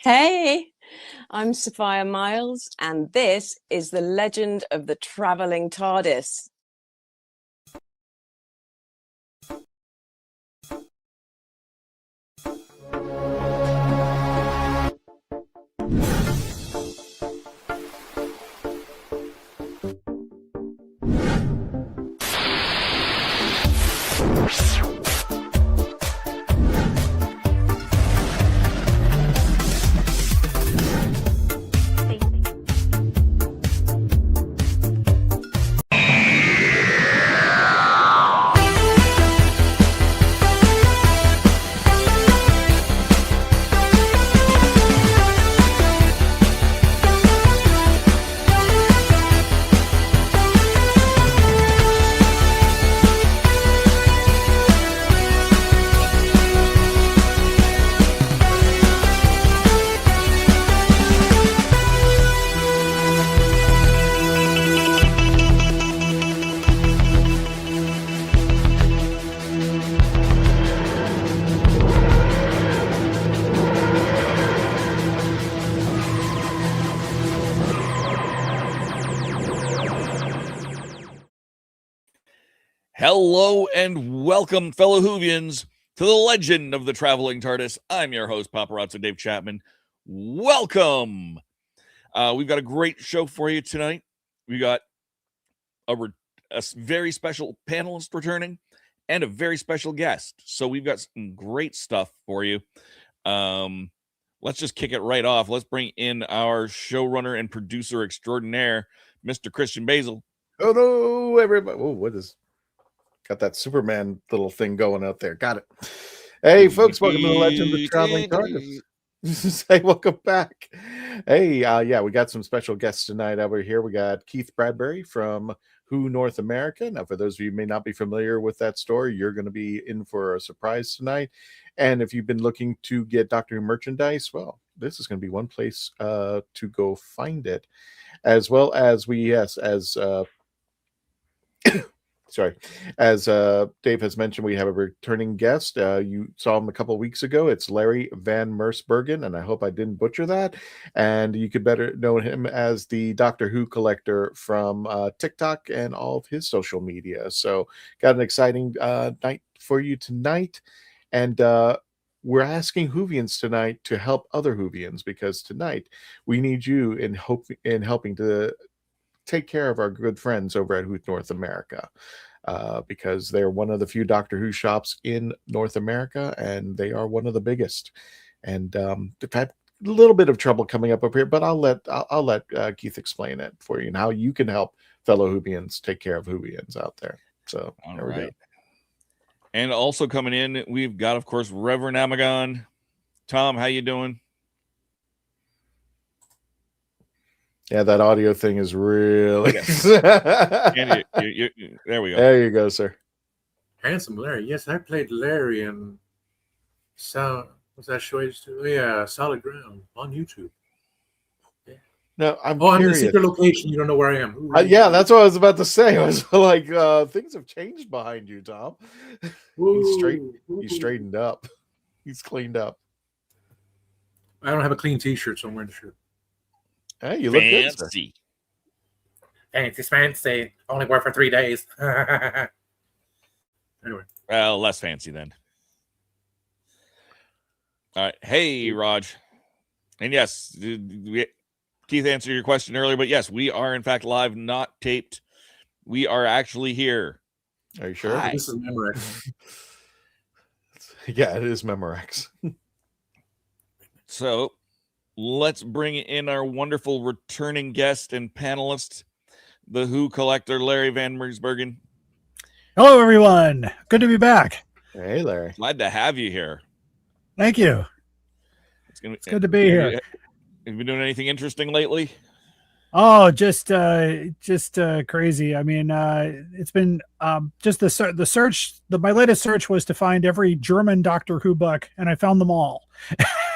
Hey, I'm Sophia Miles, and this is The Legend of the Traveling TARDIS. Hello and welcome, fellow Whovians, to the Legend of the Traveling TARDIS. I'm your host, Paparazzo Dave Chapman. Welcome. We've got a great show for you tonight. We got a very special panelist returning and a very special guest. So we've got some great stuff for you. Let's just kick it right off. Let's bring in our showrunner and producer extraordinaire, Mr. Christian Basil. Hello, everybody. Oh, what is... Got that Superman little thing going out there. Got it. Hey, folks, welcome to the Legend of the Traveling TARDIS. Hey, welcome back. Hey, yeah, we got some special guests tonight over here. We got Keith Bradbury from Who North America. Now, for those of you who may not be familiar with that story, you're going to be in for a surprise tonight. And if you've been looking to get Doctor Who merchandise, well, this is going to be one place to go find it. As well as as Dave has mentioned, we have a returning guest. You saw him a couple of weeks ago. It's Larry VanMersbergen, and I hope I didn't butcher that. And you could better know him as the Doctor Who collector from TikTok and all of his social media. So got an exciting night for you tonight. And we're asking Whovians tonight to help other Whovians, because tonight we need you in helping to take care of our good friends over at Who North America, because they're one of the few Doctor Who shops in North America, and they are one of the biggest. And they've had a little bit of trouble coming up here, but I'll let Keith explain it for you and how you can help fellow Whovians take care of Whovians out there. So there we go. And also coming in, we've got, of course, Reverend Amagon. Tom, how you doing? Yeah, that audio thing is really... There we go. There you go, sir. Handsome Larry. Yes, I played Larry in what's that show? Yeah, Solid Ground on YouTube. Yeah. No, I'm in the secret location. You don't know where I am. Yeah, that's what I was about to say. I was like, things have changed behind you, Tom. He's straightened up. He's cleaned up. I don't have a clean T-shirt, so I'm wearing the shirt. Hey, you look good, sir. Fancy. Only work for 3 days. Anyway. Well, less fancy then. All right. Hey, Raj. And yes, Keith answered your question earlier, but yes, we are in fact live, not taped. We are actually here. Are you sure? Hi. This is Memorex. Yeah, it is Memorex. So let's bring in our wonderful returning guest and panelist, the Who collector, Larry VanMersbergen. Hello, everyone. Good to be back. Hey, Larry. Glad to have you here. Thank you. It's good to be here. Have you been doing anything interesting lately? Oh, just crazy. I mean, it's been just the search. My latest search was to find every German Doctor Who book, and I found them all.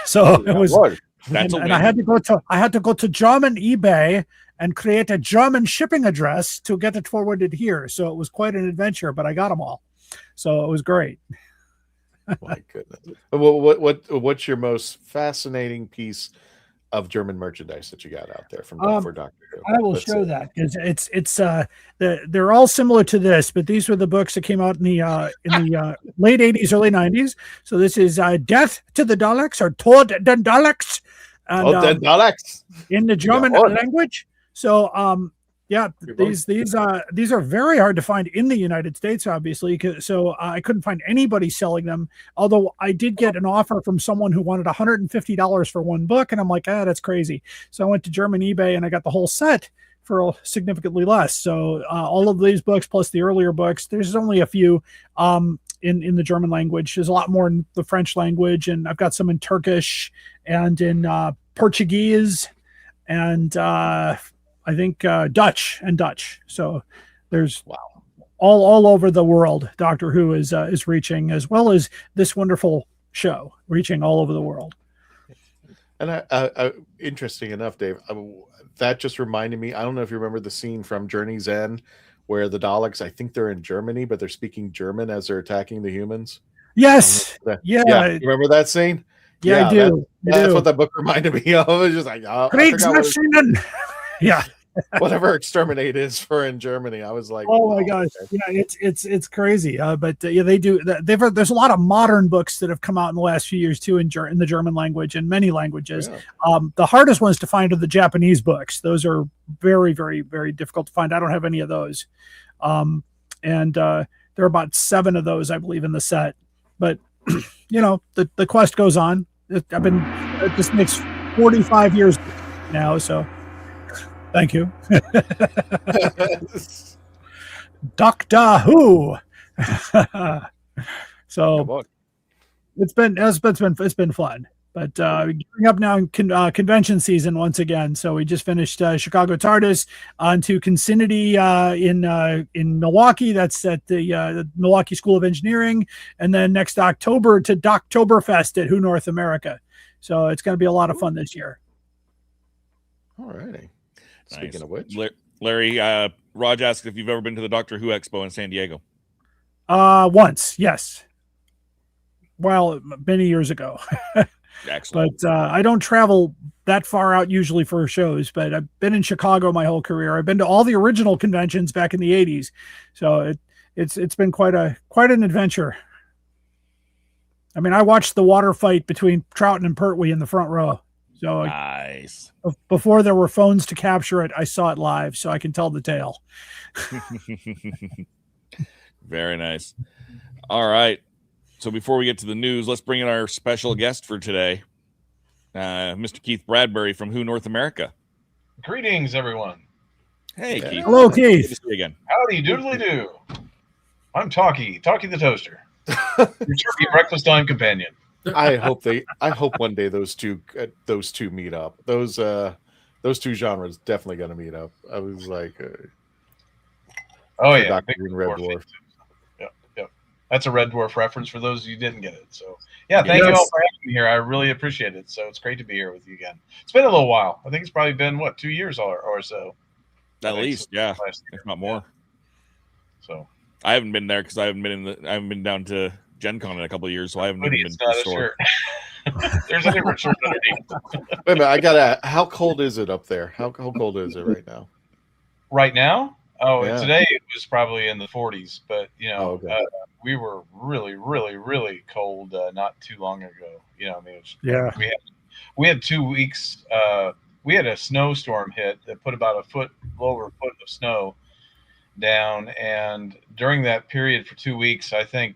So it was. And I had to go to German eBay and create a German shipping address to get it forwarded here. So it was quite an adventure, but I got them all. So it was great. My goodness. What's your most fascinating piece of German merchandise that you got out there from for Doctor Who? I will show that because they're all similar to this, but these were the books that came out in the late 80s, early 90s. So this is Death to the Daleks or Tod den Daleks, and den Daleks in the German language. So these are very hard to find in the United States, obviously. So I couldn't find anybody selling them. Although I did get an offer from someone who wanted $150 for one book, and I'm like, that's crazy. So I went to German eBay and I got the whole set for significantly less. So all of these books plus the earlier books, there's only a few in the German language. There's a lot more in the French language, and I've got some in Turkish and in Portuguese and I think Dutch. So there's all over the world. Doctor Who is reaching, as well as this wonderful show reaching all over the world. And interesting enough, Dave, that just reminded me. I don't know if you remember the scene from Journey's End where the Daleks, I think they're in Germany, but they're speaking German as they're attacking the humans. Yes. Yeah. You remember that scene? Yeah, I do. That's what that book reminded me of. It was just like, yeah. Whatever exterminate is for in Germany. I was like, oh my gosh. Okay. Yeah, it's crazy. But they do. There's a lot of modern books that have come out in the last few years too in the German language and many languages. Yeah. The hardest ones to find are the Japanese books. Those are very, very, very difficult to find. I don't have any of those. And there are about 7 of those, I believe, in the set. But the quest goes on. This makes 45 years now, so. Thank you. Doctor Who. So it's been fun. But gearing up now in convention season once again. So we just finished Chicago TARDIS onto Consinity in Milwaukee. That's at the Milwaukee School of Engineering. And then next October to Doctoberfest at Who North America. So it's going to be a lot of fun this year. All righty. Speaking of which, Larry, Raj asked if you've ever been to the Doctor Who Expo in San Diego. Once, yes. Well, many years ago. Excellent. But I don't travel that far out usually for shows. But I've been in Chicago my whole career. I've been to all the original conventions back in the '80s, so it's been quite an adventure. I mean, I watched the water fight between Troughton and Pertwee in the front row. So nice. Before there were phones to capture it, I saw it live, so I can tell the tale. Very nice. All right. So before we get to the news, let's bring in our special guest for today, Mr. Keith Bradbury from Who North America. Greetings, everyone. Hey, Keith. Hello, Keith. Good to see you again. Howdy doodly do. I'm Talkie the Toaster, your turkey breakfast time companion. I hope one day those two meet up. Those two genres definitely going to meet up. I was like, oh yeah, Dr. Red Dwarf. Yep. That's a Red Dwarf reference for those of you who didn't get it. So yeah, thank you all for having me here. I really appreciate it. So it's great to be here with you again. It's been a little while. I think it's probably been 2 years or so. At least, yeah, if not more. So I haven't been there because I haven't been down to Gen Con in a couple of years, so I haven't even been to the store. There's a different shirt underneath. Wait a minute, how cold is it up there? How cold is it right now? Right now? Oh, yeah. Today it was probably in the 40s, but okay. We were really, really, really cold not too long ago. I mean, we had 2 weeks. We had a snowstorm hit that put about a foot of snow down, and during that period for 2 weeks, I think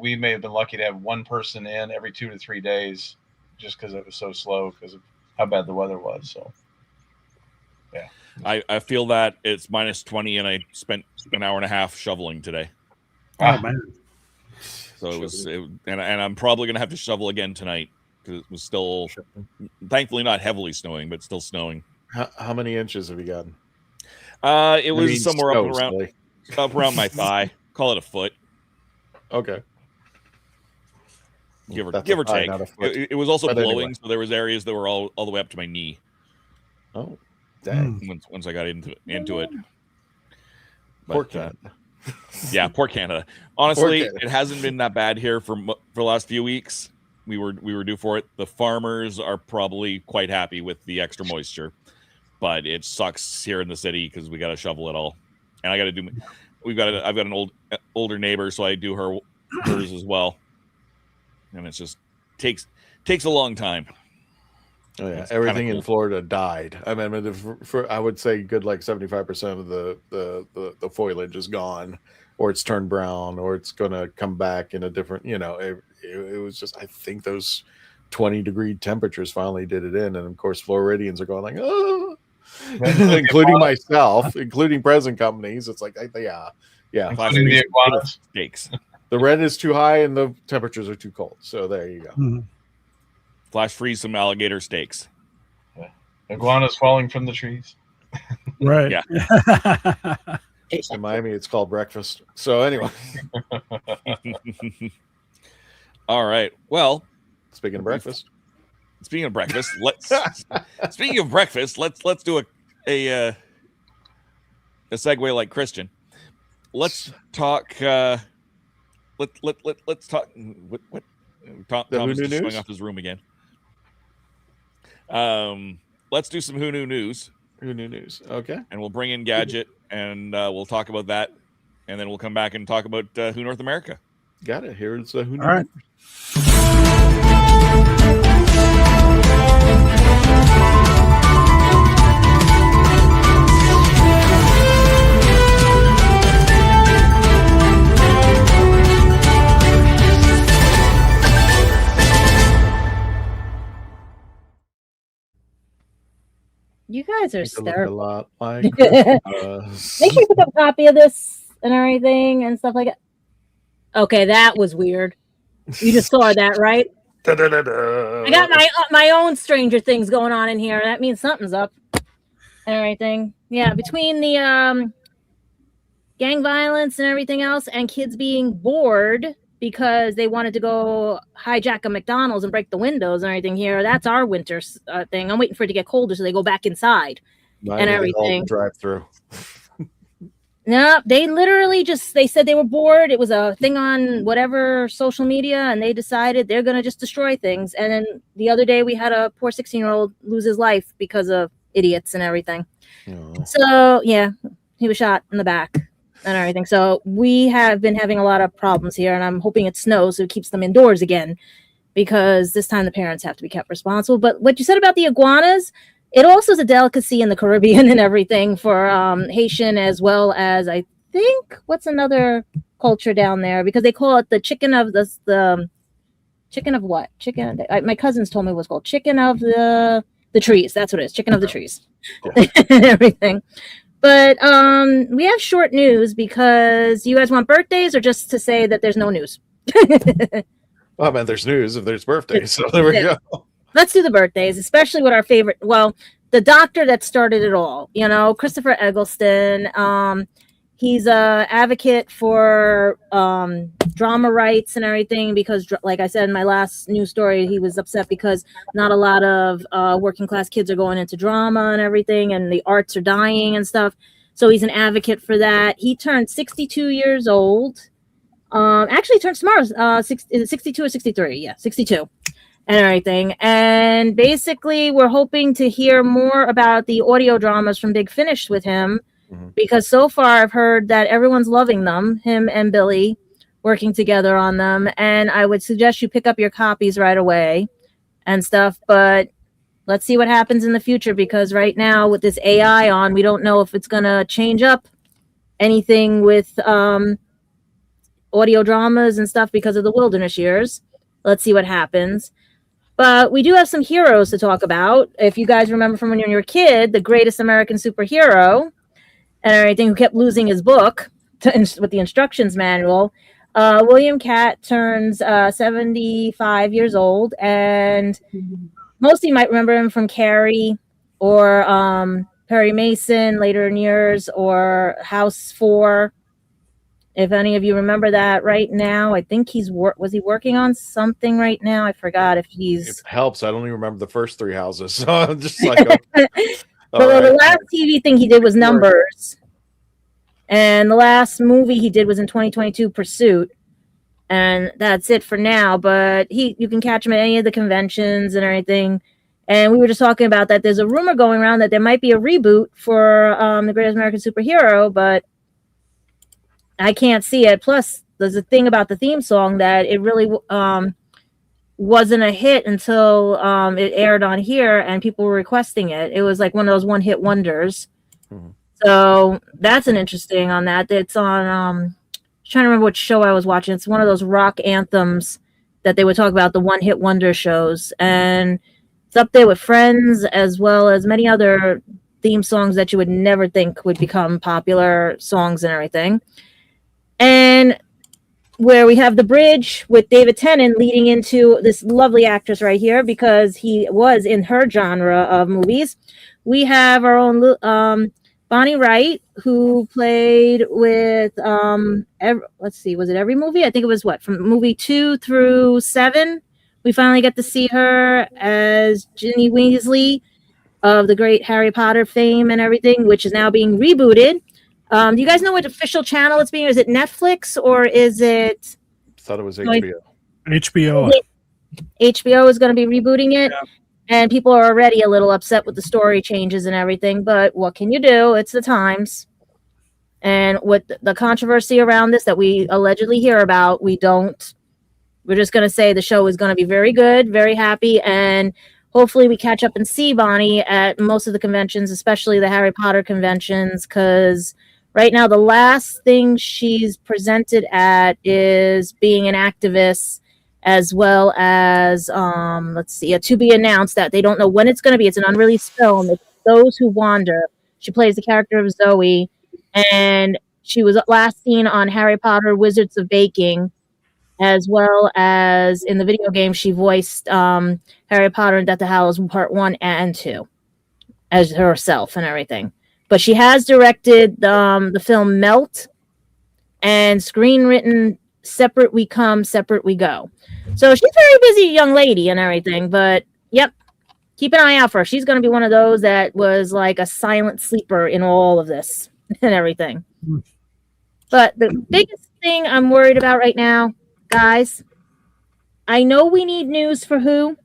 we may have been lucky to have one person in every 2 to 3 days, just because it was so slow because of how bad the weather was. So, yeah, I feel that it's minus 20, and I spent an hour and a half shoveling today. Oh man! So and I'm probably gonna have to shovel again tonight because it was still, thankfully, not heavily snowing, but still snowing. How many inches have you gotten? It was somewhere up around my thigh. Call it a foot. Okay. Give or take. It was also blowing, so there was areas that were all the way up to my knee. Oh, dang! Once I got into it. Poor cat. Yeah, poor Canada. Honestly, Canada. it hasn't been that bad here for the last few weeks. We were due for it. The farmers are probably quite happy with the extra moisture, but it sucks here in the city because we got to shovel it all, and I got to do. I've got an older neighbor, so I do hers as well, and it's just takes a long time. Oh yeah, It's everything kinda in Florida died. I mean, I would say good like 75% of the foliage is gone, or it's turned brown, or it's going to come back in a different. It was just, I think those 20-degree temperatures finally did it in, and of course Floridians are going like, oh, including myself, including present companies. It's like, yeah. Including the iguanas. Steaks. The rent is too high and the temperatures are too cold. So there you go. Mhm. Flash freeze some alligator steaks. Iguanas falling from the trees. Right. Yeah. In Miami, it's called breakfast. So anyway, All right. Well, speaking of breakfast, let's do a segue like Christian. Let's talk. Let's talk. What? Tom's just going off his room again. Let's do some Who Knew News. Who Knew News. Okay. And we'll bring in Gadget, and we'll talk about that, and then we'll come back and talk about Who North America. Got it. Here's Who Knew. All right. You guys are A hysterical. lot like Make sure you pick up a copy of this and everything and stuff like that. Okay, that was weird. You just saw that, right? I got my own Stranger Things going on in here. That means something's up and everything. Yeah, between the gang violence and everything else, and kids being bored because they wanted to go hijack a McDonald's and break the windows and everything here. That's our winter thing. I'm waiting for it to get colder so they go back inside and everything. Drive through. No, they literally they said they were bored. It was a thing on whatever social media, and they decided they're going to just destroy things. And then the other day we had a poor 16-year-old lose his life because of idiots and everything. Oh. So, yeah, he was shot in the back and everything. So we have been having a lot of problems here, and I'm hoping it snows so it keeps them indoors again, because this time the parents have to be kept responsible. But what you said about the iguanas, it also is a delicacy in the Caribbean and everything for Haitian, as well as, I think, what's another culture down there? Because they call it the chicken of the chicken of what? Chicken. My cousins told me it was called chicken of the trees. That's what it is. Chicken of the trees. Yeah. And everything. But we have short news, because you guys want birthdays or just to say that there's no news? Well, man, there's news if there's birthdays. So there we go. Let's do the birthdays, especially with our favorite. Well, the doctor that started it all, Christopher Eggleston. He's a advocate for drama rights and everything, because, like I said in my last news story, he was upset because not a lot of working class kids are going into drama and everything, and the arts are dying and stuff. So he's an advocate for that. He turned 62 years old. Actually, he turns tomorrow. Is it 62 or 63? Yeah, 62. And everything. And basically, we're hoping to hear more about the audio dramas from Big Finish with him, because so far I've heard that everyone's loving them, him and Billy working together on them. And I would suggest you pick up your copies right away and stuff. But let's see what happens in the future, because right now with this AI on, we don't know if it's going to change up anything with audio dramas and stuff because of the wilderness years. Let's see what happens. But we do have some heroes to talk about. If you guys remember from when you were a kid, the greatest American superhero and everything, who kept losing his book with the instructions manual, William Catt turns 75 years old. And most of you might remember him from Carrie or Perry Mason later in years, or House 4. If any of you remember that right now, I think was he working on something right now? I forgot if he's... It helps. I don't even remember the first three houses. So I'm just like... But the last TV thing he did was Numbers. And the last movie he did was in 2022, Pursuit. And that's it for now. But you can catch him at any of the conventions and everything. And we were just talking about that. There's a rumor going around that there might be a reboot for The Greatest American Superhero, but I can't see it. Plus, there's a thing about the theme song that it really wasn't a hit until it aired on here and people were requesting it. It was like one of those one-hit wonders. Mm-hmm. So that's an interesting on that. It's on trying to remember what show I was watching. It's one of those rock anthems that they would talk about, the one-hit wonder shows. And it's up there with Friends, as well as many other theme songs that you would never think would become popular songs and everything. And where we have the bridge with David Tennant leading into this lovely actress right here, because he was in her genre of movies. We have our own Bonnie Wright, who played with, let's see, was it every movie? I think it was from movie 2 through 7. We finally get to see her as Ginny Weasley of the great Harry Potter fame and everything, which is now being rebooted. Do you guys know what official channel it's being? Is it Netflix or is it? I thought it was HBO. HBO. HBO is going to be rebooting it. Yeah. And people are already a little upset with the story changes and everything, but what can you do? It's the times. And with the controversy around this that we allegedly hear about, we're just going to say the show is going to be very good, very happy, and hopefully we catch up and see Bonnie at most of the conventions, especially the Harry Potter conventions, because right now the last thing she's presented at is being an activist, as well as, to be announced that they don't know when it's going to be. It's an unreleased film. It's Those Who Wander. She plays the character of Zoe, and she was last seen on Harry Potter Wizards of Baking, as well as in the video game she voiced Harry Potter and Deathly Hallows Part 1 and 2 as herself and everything. But she has directed the film Melt and screenwritten Separate We Come, Separate We Go. So she's a very busy young lady and everything, but yep, keep an eye out for her. She's going to be one of those that was like a silent sleeper in all of this and everything. But the biggest thing I'm worried about right now, guys, I know we need news for Who.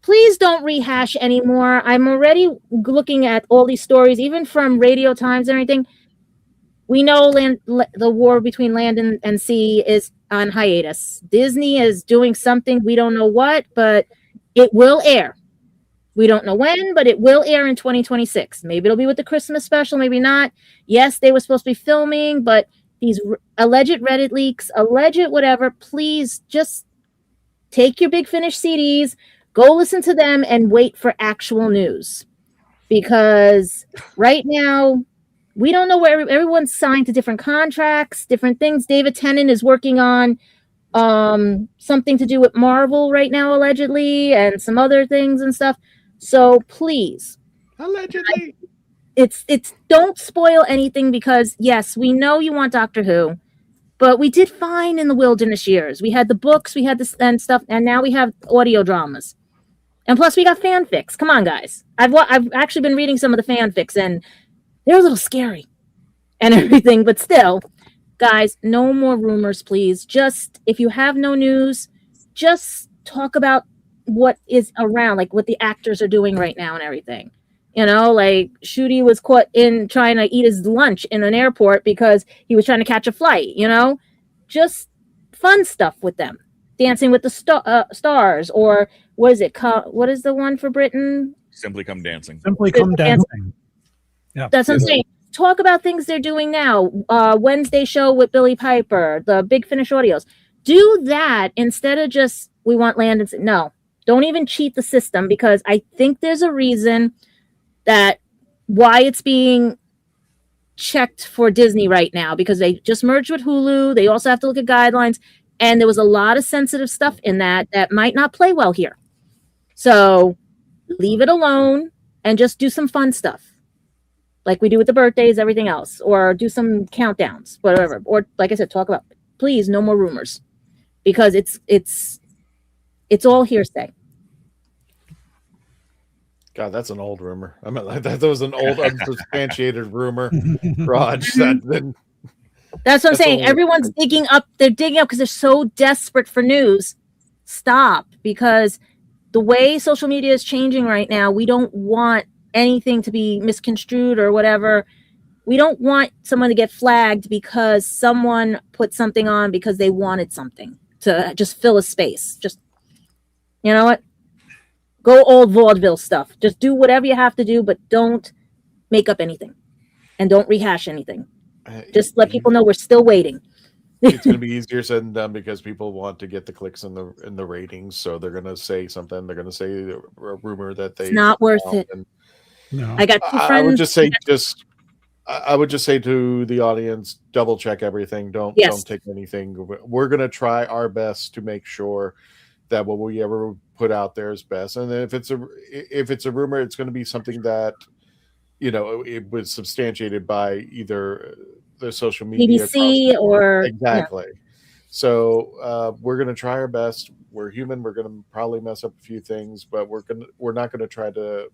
Please don't rehash anymore. I'm already looking at all these stories, even from Radio Times and everything. We know the war between land and sea is on hiatus. Disney is doing something. We don't know what, but it will air. We don't know when, but it will air in 2026. Maybe it'll be with the Christmas special, maybe not. Yes, they were supposed to be filming, but these alleged Reddit leaks, alleged whatever, please just take your Big Finish CDs, go listen to them, and wait for actual news. Because right now, we don't know where everyone's signed to different contracts, different things. David Tennant is working on something to do with Marvel right now, allegedly, and some other things and stuff. So please, Allegedly, it's don't spoil anything, because yes, we know you want Doctor Who, but we did fine in the wilderness years. We had the books, we had this and stuff, and now we have audio dramas, and plus we got fanfics. Come on, guys! I've actually been reading some of the fanfics, and they're a little scary and everything, but still, guys, no more rumors, please. Just, if you have no news, just talk about what is around, like what the actors are doing right now and everything. You know, like Shooty was caught in trying to eat his lunch in an airport because he was trying to catch a flight, you know? Just fun stuff with them. Dancing with the Stars, or what is it? What is the one for Britain? Simply Come Dancing. Simply Come Dancing. Yeah, that's what I'm saying. Talk about things they're doing now. Wednesday show with Billy Piper, the Big Finish audios. Do that instead of just, we want land. And no, don't even cheat the system, because I think there's a reason that why it's being checked for Disney right now, because they just merged with Hulu. They also have to look at guidelines, and there was a lot of sensitive stuff in that might not play well here. So leave it alone and just do some fun stuff, like we do with the birthdays, everything else, or do some countdowns, whatever. Or like I said, talk about, please, no more rumors, because it's all hearsay. God, that's an old rumor. I mean, that was an old unsubstantiated rumor. Raj, that's what I'm saying. Everyone's digging up. They're digging up because they're so desperate for news. Stop, because the way social media is changing right now, we don't want anything to be misconstrued or whatever. We don't want someone to get flagged because someone put something on because they wanted something to just fill a space. Just, you know what? Go old vaudeville stuff. Just do whatever you have to do, but don't make up anything and don't rehash anything. Just let people know we're still waiting. It's going to be easier said than done because people want to get the clicks in the ratings, so they're going to say something. They're going to say a rumor that it's not worth it. No, I got two friends. I would just say to the audience, double check everything. Don't take anything. We're going to try our best to make sure that what we ever put out there is best. And if it's a rumor, it's going to be something that, it was substantiated by either the social media, BBC or exactly. Yeah. So we're going to try our best. We're human. We're going to probably mess up a few things, but we're not going to try to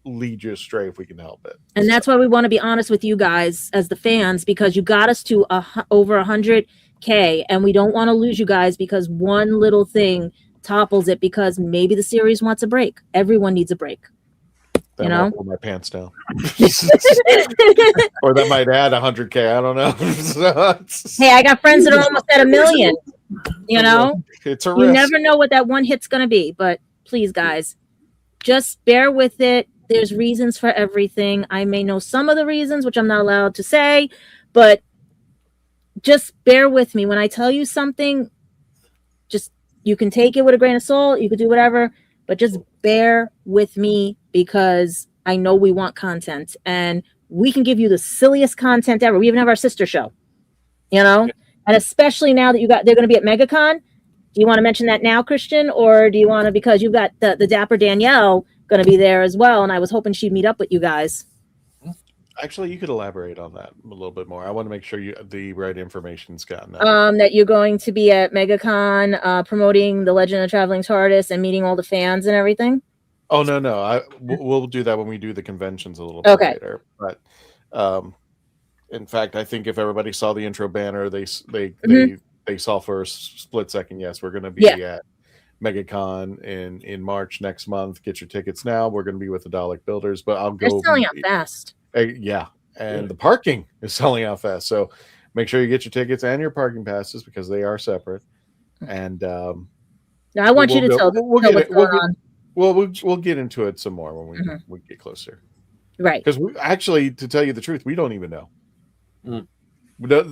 lead you astray if we can help it. And that's why we want to be honest with you guys as the fans, because you got us to over 100K, and we don't want to lose you guys because one little thing topples it, because maybe the series wants a break. Everyone needs a break. That might pull my pants down. Or that might add 100K. I don't know. Hey, I got friends that are almost at 1 million. It's a risk. You never know what that one hit's going to be, but please, guys, just bear with it. There's reasons for everything. I may know some of the reasons, which I'm not allowed to say, but just bear with me. When I tell you something, just, you can take it with a grain of salt. You could do whatever, but just bear with me, because I know we want content, and we can give you the silliest content ever. We even have our sister show, and especially now that they're going to be at MegaCon. Do you want to mention that now, Christian, or do you want to, because you've got the Dapper Danielle going to be there as well, and I was hoping she'd meet up with you guys. Actually, you could elaborate on that a little bit more. I want to make sure the right information's gotten out. That you're going to be at MegaCon promoting the Legend of the Traveling TARDIS and meeting all the fans and everything. Oh, no. We'll do that when we do the conventions a little bit later. But in fact, I think if everybody saw the intro banner, they saw for a split second, yes, we're going to be at MegaCon in March next month. Get your tickets now. We're going to be with the Dalek Builders, but They're selling out fast. And the parking is selling out fast. So make sure you get your tickets and your parking passes, because they are separate. And now I want you to tell what's going on. We'll get into it some more when we get closer. Right. Because actually, to tell you the truth, we don't even know. None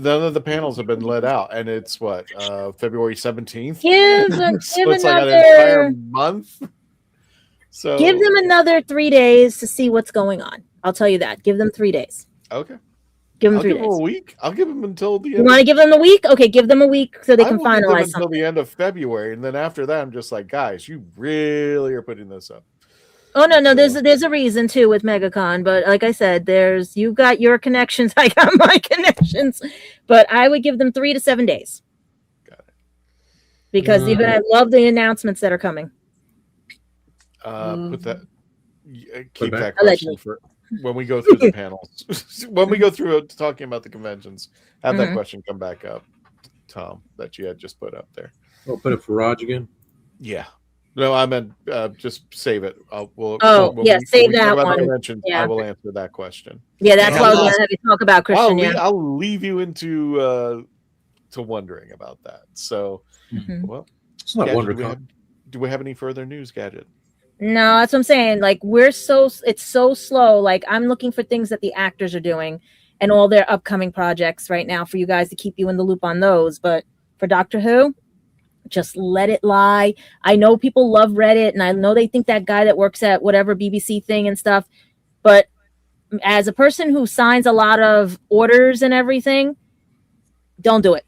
of the panels have been let out, and it's February 17th. Give it's like an entire month. So give them another 3 days to see what's going on. I'll tell you that. Give them 3 days. Okay. Give them 3 days. Give them a week. I'll give them until the end. You want to give them a week? Okay, give them a week so they can finalize something. Until the end of February, and then after that, I'm just like, guys, you really are putting this up. Oh no, there's a reason too with MegaCon, but like I said, you got your connections, I got my connections, but I would give them 3 to 7 days. Got it. Because you're gonna love the announcements that are coming. Keep that question for when we go through the panels. When we go through talking about the conventions, have that question come back up, Tom, that you had just put up there. I'll put it for Raj again. Yeah. No, I meant just save it. Save that one. I will answer that question. Yeah, that's why I was going to have you talk about Christian. I'll leave you into to wondering about that. So, well, it's not Gadget, do we have any further news, Gadget? No, that's what I'm saying. Like, it's so slow. Like, I'm looking for things that the actors are doing and all their upcoming projects right now for you guys to keep you in the loop on those. But for Doctor Who, just let it lie. I know people love Reddit, and I know they think that guy that works at whatever BBC thing and stuff. But as a person who signs a lot of orders and everything, don't do it.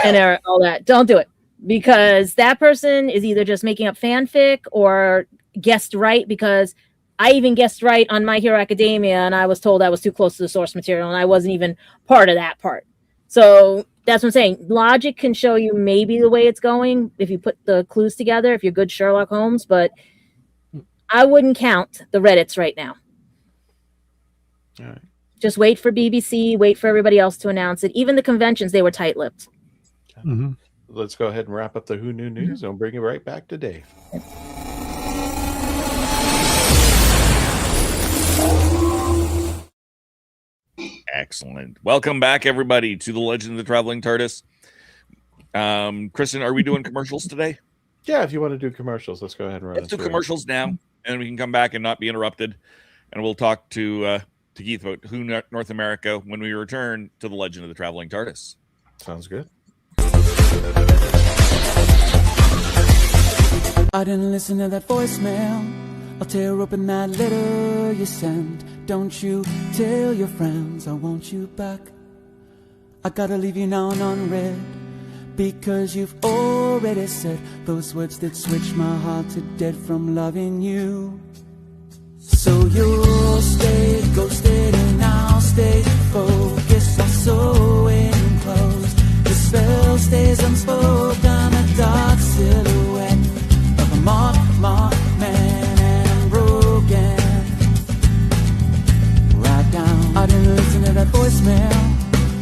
And all that. Don't do it. Because that person is either just making up fanfic or guessed right, because I even guessed right on My Hero Academia, and I was told I was too close to the source material, and I wasn't even part of that part. So that's what I'm saying. Logic can show you maybe the way it's going if you put the clues together, if you're good Sherlock Holmes, but I wouldn't count the Reddits right now. All right. Just wait for BBC, wait for everybody else to announce it. Even the conventions, they were tight-lipped. Mm-hmm. Let's go ahead and wrap up the Who Knew News and bring it right back to Dave. Excellent. Welcome back, everybody, to the Legend of the Traveling TARDIS. Kristen, are we doing commercials today? Yeah, if you want to do commercials, let's go ahead and run Let's do commercials now, and then we can come back and not be interrupted, and we'll talk to Keith about Who North America when we return to the Legend of the Traveling TARDIS. Sounds good. I didn't listen to that voicemail. I'll tear open that letter you sent. Don't you tell your friends I want you back. I gotta leave you now and unread, because you've already said those words that switch my heart to dead from loving you. So you'll stay ghosted and I'll stay focused. I'll sew in close. The spell stays unspoken. A dark silhouette of a marked man and broken. Right down. I didn't listen to that voicemail.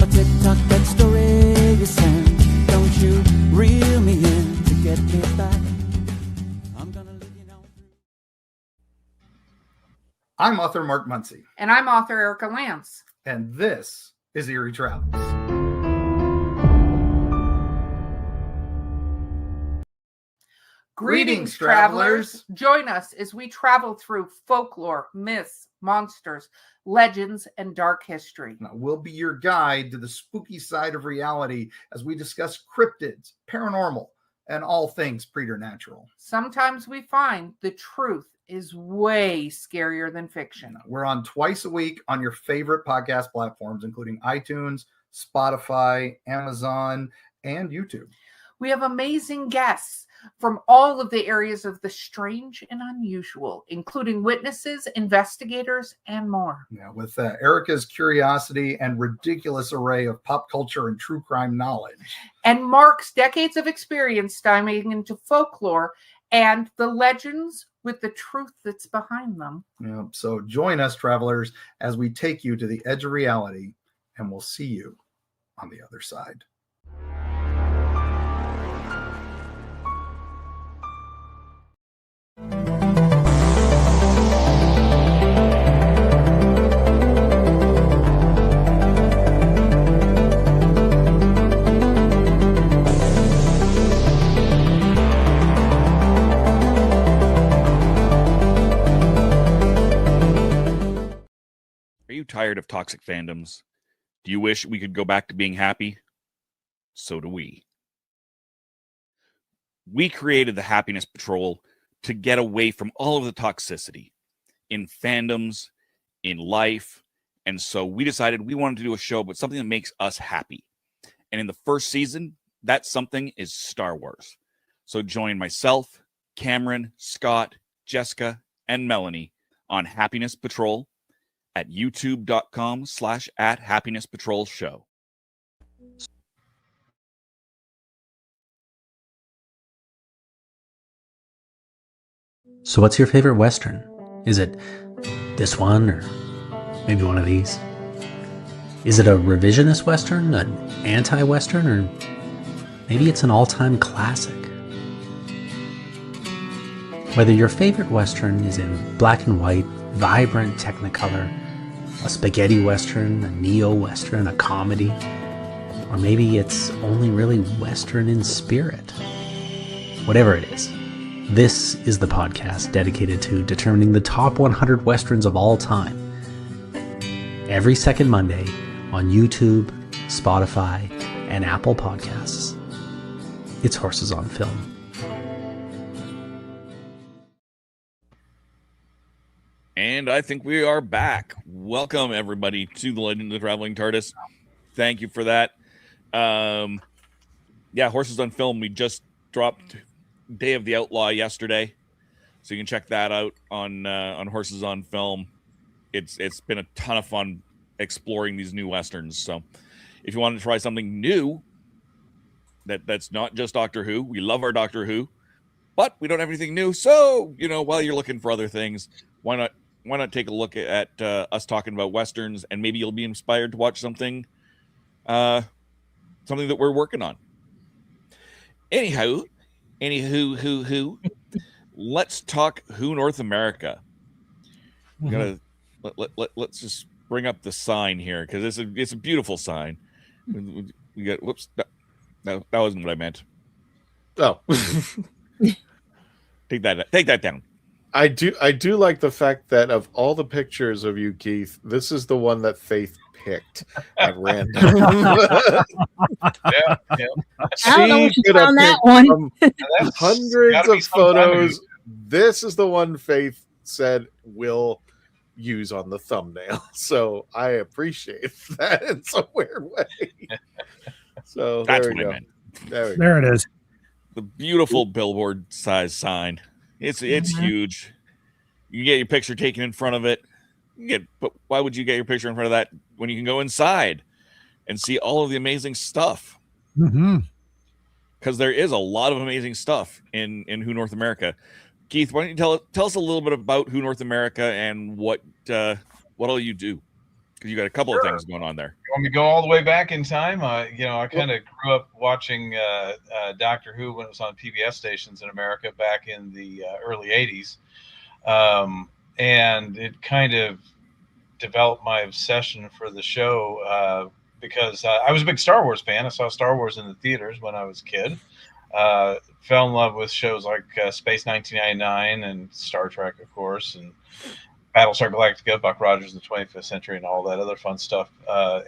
A tick-tock, that story you sent. Don't you reel me in to get me back. I'm gonna leave you now. I'm author Mark Muncy. And I'm author Erica Lance. And this is Eerie Travels. Greetings, travelers. Join us as we travel through folklore, myths, monsters, legends, and dark history. Now, we'll be your guide to the spooky side of reality as we discuss cryptids, paranormal, and all things preternatural. Sometimes we find the truth is way scarier than fiction. We're on twice a week on your favorite podcast platforms, including iTunes, Spotify, Amazon, and YouTube. We have amazing guests from all of the areas of the strange and unusual, including witnesses, investigators, and more. Yeah, with Erica's curiosity and ridiculous array of pop culture and true crime knowledge. And Mark's decades of experience diving into folklore and the legends with the truth that's behind them. Yeah, so join us, travelers, as we take you to the edge of reality, and we'll see you on the other side. Are you tired of toxic fandoms? Do you wish we could go back to being happy? So do we. We created the Happiness Patrol to get away from all of the toxicity in fandoms, in life, and so we decided we wanted to do a show about something that makes us happy. And in the first season, that something is Star Wars. So join myself, Cameron, Scott, Jessica, and Melanie on Happiness Patrol at youtube.com/@happinesspatrolshow. So what's your favorite Western? Is it this one or maybe one of these? Is it a revisionist Western, an anti-Western, or maybe it's an all-time classic? Whether your favorite Western is in black and white, vibrant Technicolor, a spaghetti Western, a neo-Western, a comedy, or maybe it's only really Western in spirit. Whatever it is, this is the podcast dedicated to determining the top 100 Westerns of all time. Every second Monday on YouTube, Spotify, and Apple Podcasts. It's Horses on Film. And I think we are back. Welcome, everybody, to the Legend of the Traveling TARDIS. Thank you for that. Horses on Film. We just dropped Day of the Outlaw yesterday, so you can check that out on Horses on Film. It's been a ton of fun exploring these new Westerns. So if you want to try something new, that's not just Doctor Who. We love our Doctor Who. but we don't have anything new. So, while you're looking for other things, why not take a look at us talking about Westerns, and maybe you'll be inspired to watch something that we're working on. Anywho, let's talk Who North America. Let's just bring up the sign here, because it's a beautiful sign. We got whoops. No, that wasn't what I meant. Oh. Take that down. I do like the fact that of all the pictures of you, Keith, this is the one that Faith picked at random. Yeah. I don't know what you found that one. Hundreds of photos. This is the one Faith said will use on the thumbnail. So I appreciate that in some weird way. So that's there we what go. I meant. There it is. The beautiful billboard size sign. It's huge. You get your picture taken in front of it. But why would you get your picture in front of that when you can go inside and see all of the amazing stuff? Because there is a lot of amazing stuff in Who North America. Keith, why don't you tell us a little bit about Who North America and what all you do? Because you got a couple of things going on there. You want me to go all the way back in time? I kind of grew up watching Doctor Who when it was on PBS stations in America back in the early 80s. And it kind of developed my obsession for the show because I was a big Star Wars fan. I saw Star Wars in the theaters when I was a kid. Fell in love with shows like Space 1999 and Star Trek, of course, and Battlestar Galactica, Buck Rogers in the 25th Century, and all that other fun stuff.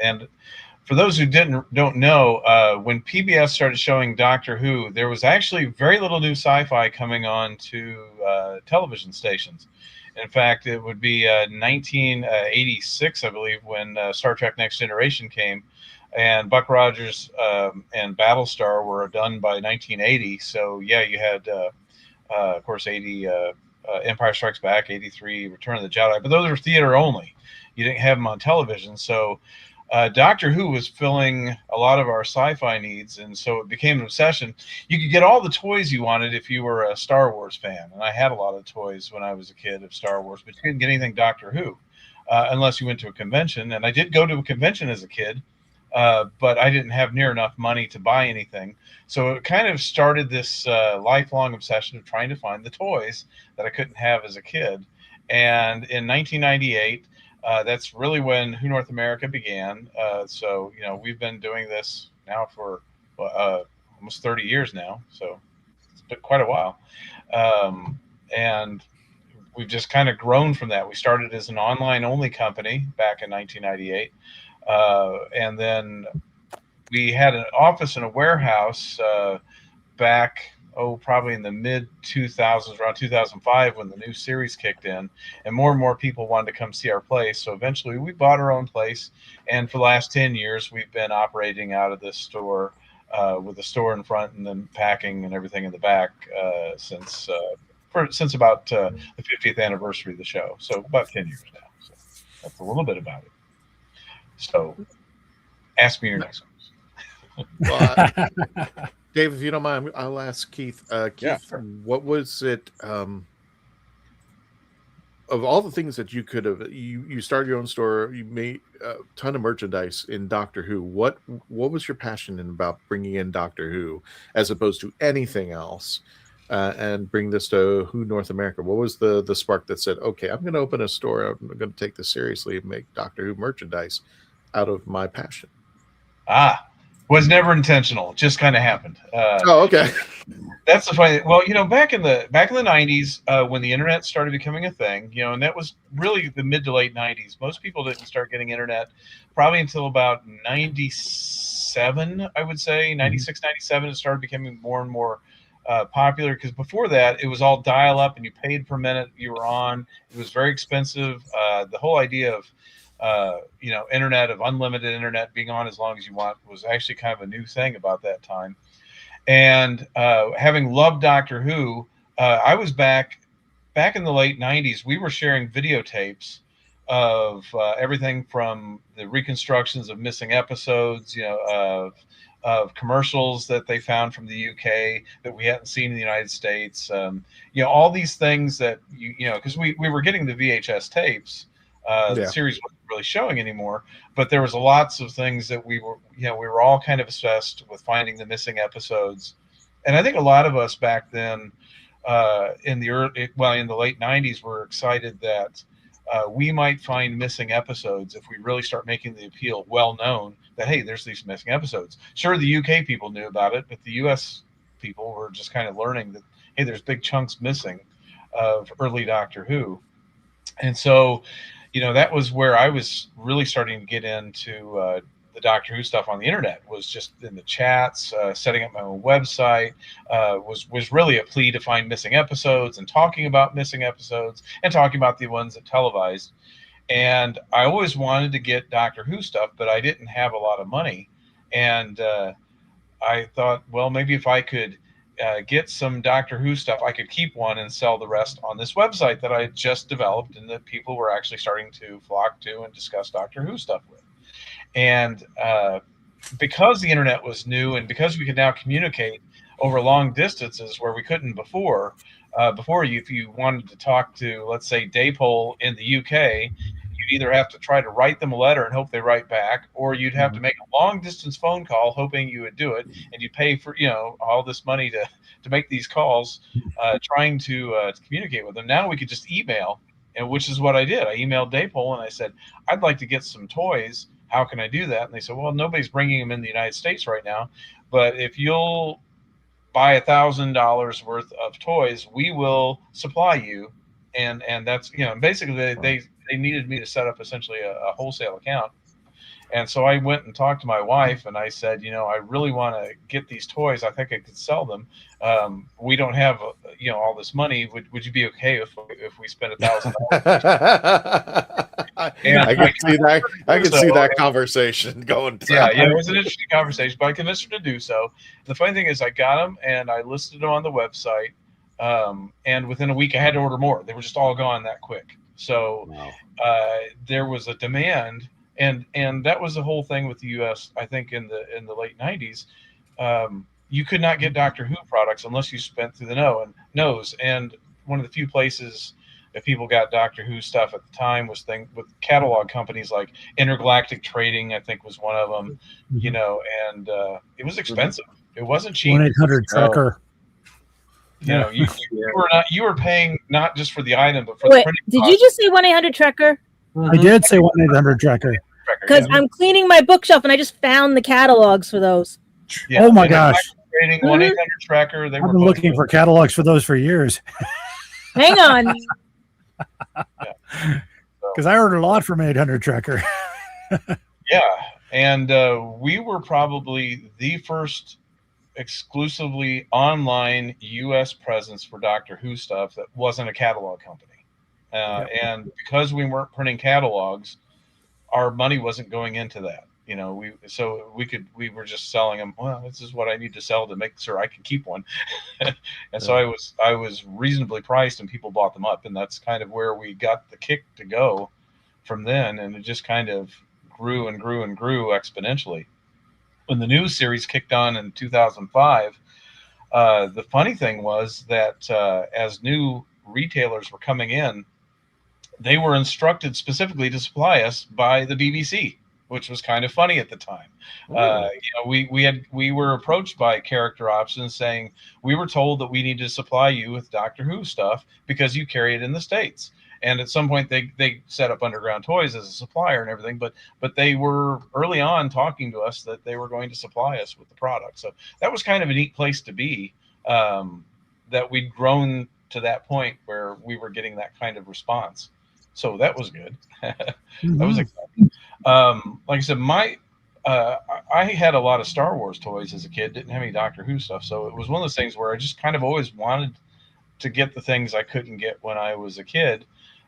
And for those who don't know, when PBS started showing Doctor Who, there was actually very little new sci-fi coming on to television stations. In fact, it would be 1986, I believe, when Star Trek Next Generation came, and Buck Rogers and Battlestar were done by 1980. So, yeah, you had, of course, 80 Empire Strikes Back, 83 Return of the Jedi, but those were theater only. You didn't have them on television. So Doctor Who was filling a lot of our sci-fi needs, and so it became an obsession. You could get all the toys you wanted if you were a Star Wars fan, and I had a lot of toys when I was a kid of Star Wars, but you couldn't get anything Doctor Who unless you went to a convention. And I did go to a convention as a kid, but I didn't have near enough money to buy anything. So it kind of started this lifelong obsession of trying to find the toys that I couldn't have as a kid. And in 1998, that's really when Who North America began. So, we've been doing this now for almost 30 years now. So it's been quite a while. And we've just kind of grown from that. We started as an online only company back in 1998. And then we had an office and a warehouse back, probably in the mid 2000s, around 2005, when the new series kicked in, and more people wanted to come see our place. So eventually we bought our own place. And for the last 10 years, we've been operating out of this store with a store in front and then packing and everything in the back since about the 50th anniversary of the show. So about 10 years now. So that's a little bit about it. So ask me your next one. Well, Dave, if you don't mind, I'll ask Keith. Keith, yeah. What was it? Of all the things that you could have, you started your own store, you made a ton of merchandise in Doctor Who. What was your passion about bringing in Doctor Who as opposed to anything else, and bring this to Who North America? What was the spark that said, okay, I'm going to open a store, I'm going to take this seriously and make Doctor Who merchandise out of my passion? Was never intentional. It just kind of happened. Okay. That's the funny. Well, back in the 90s, when the internet started becoming a thing, and that was really the mid to late 90s. Most people didn't start getting internet probably until about 97, I would say. 96, 97, it started becoming more and more popular, because before that, it was all dial up and you paid per minute you were on. It was very expensive. The whole idea of internet, of unlimited internet, being on as long as you want, was actually kind of a new thing about that time. And having loved Doctor Who, I was back in the late 90s. We were sharing videotapes of everything from the reconstructions of missing episodes, of of commercials that they found from the UK that we hadn't seen in the United States. All these things that because we were getting the VHS tapes. The series wasn't really showing anymore, but there was lots of things that we were all kind of obsessed with finding the missing episodes. And I think a lot of us back then in the late 90s were excited that we might find missing episodes if we really start making the appeal well known that, hey, there's these missing episodes. Sure, the UK people knew about it, but the US people were just kind of learning that, hey, there's big chunks missing of early Doctor Who. And so, that was where I was really starting to get into the Doctor Who stuff on the internet, was just in the chats, setting up my own website, was really a plea to find missing episodes and talking about missing episodes and talking about the ones that televised. And I always wanted to get Doctor Who stuff, but I didn't have a lot of money. And I thought, well, maybe if I could get some Doctor Who stuff, I could keep one and sell the rest on this website that I had just developed and that people were actually starting to flock to and discuss Doctor Who stuff with. And because the internet was new and because we could now communicate over long distances where we couldn't before, if you wanted to talk to, let's say, Daypole in the UK, you'd either have to try to write them a letter and hope they write back, or you'd have to make a long distance phone call hoping you would do it, and you'd pay for all this money to make these calls, trying to communicate with them. Now we could just email, and which is what I did. I emailed Daypole and I said, I'd like to get some toys. How can I do that? And they said, well, nobody's bringing them in the United States right now, but if you'll buy $1,000 worth of toys, we will supply you. And that's, basically they needed me to set up essentially a wholesale account. And so I went and talked to my wife and I said, I really want to get these toys. I think I could sell them. We don't have, all this money. Would you be okay if we spend $1,000? I can see that. I can see that conversation going down. Yeah, it was an interesting conversation, but I convinced her to do so. The funny thing is, I got them and I listed them on the website. And within a week, I had to order more. They were just all gone that quick. So there was a demand, and that was the whole thing with the U.S. I think in the late 90s, you could not get Doctor Who products unless you spent through the nose. And one of the few places that people got Doctor Who stuff at the time was with catalog companies like Intergalactic Trading, I think was one of them. And it was expensive. It wasn't cheap. 1-800-Trekker. You were paying not just for the item, but for the printing did cost. You just say 1-800-Trekker? I did say 1-800-Trekker. Because I'm cleaning my bookshelf and I just found the catalogs for those. Yeah, oh my gosh. Trading, 1-800-Trekker. I've been looking for catalogs for those for years. Hang on. Because I ordered a lot from 800-Trekker. Yeah. And we were probably the first exclusively online U.S. presence for Doctor Who stuff that wasn't a catalog company. And because we weren't printing catalogs, our money wasn't going into that. We were just selling them. Well, this is what I need to sell to make sure I can keep one. And so I was reasonably priced and people bought them up. And that's kind of where we got the kick to go from then. And it just kind of grew and grew and grew exponentially. When the new series kicked on in 2005, the funny thing was that as new retailers were coming in, they were instructed specifically to supply us by the BBC, which was kind of funny at the time. We were approached by Character Options saying, we were told that we need to supply you with Doctor Who stuff because you carry it in the States. And at some point they set up Underground Toys as a supplier and everything, but they were early on talking to us that they were going to supply us with the product. So that was kind of a neat place to be, that we'd grown to that point where we were getting that kind of response. So that was good. That was exciting. Like I said, I had a lot of Star Wars toys as a kid, didn't have any Doctor Who stuff. So it was one of those things where I just kind of always wanted to get the things I couldn't get when I was a kid.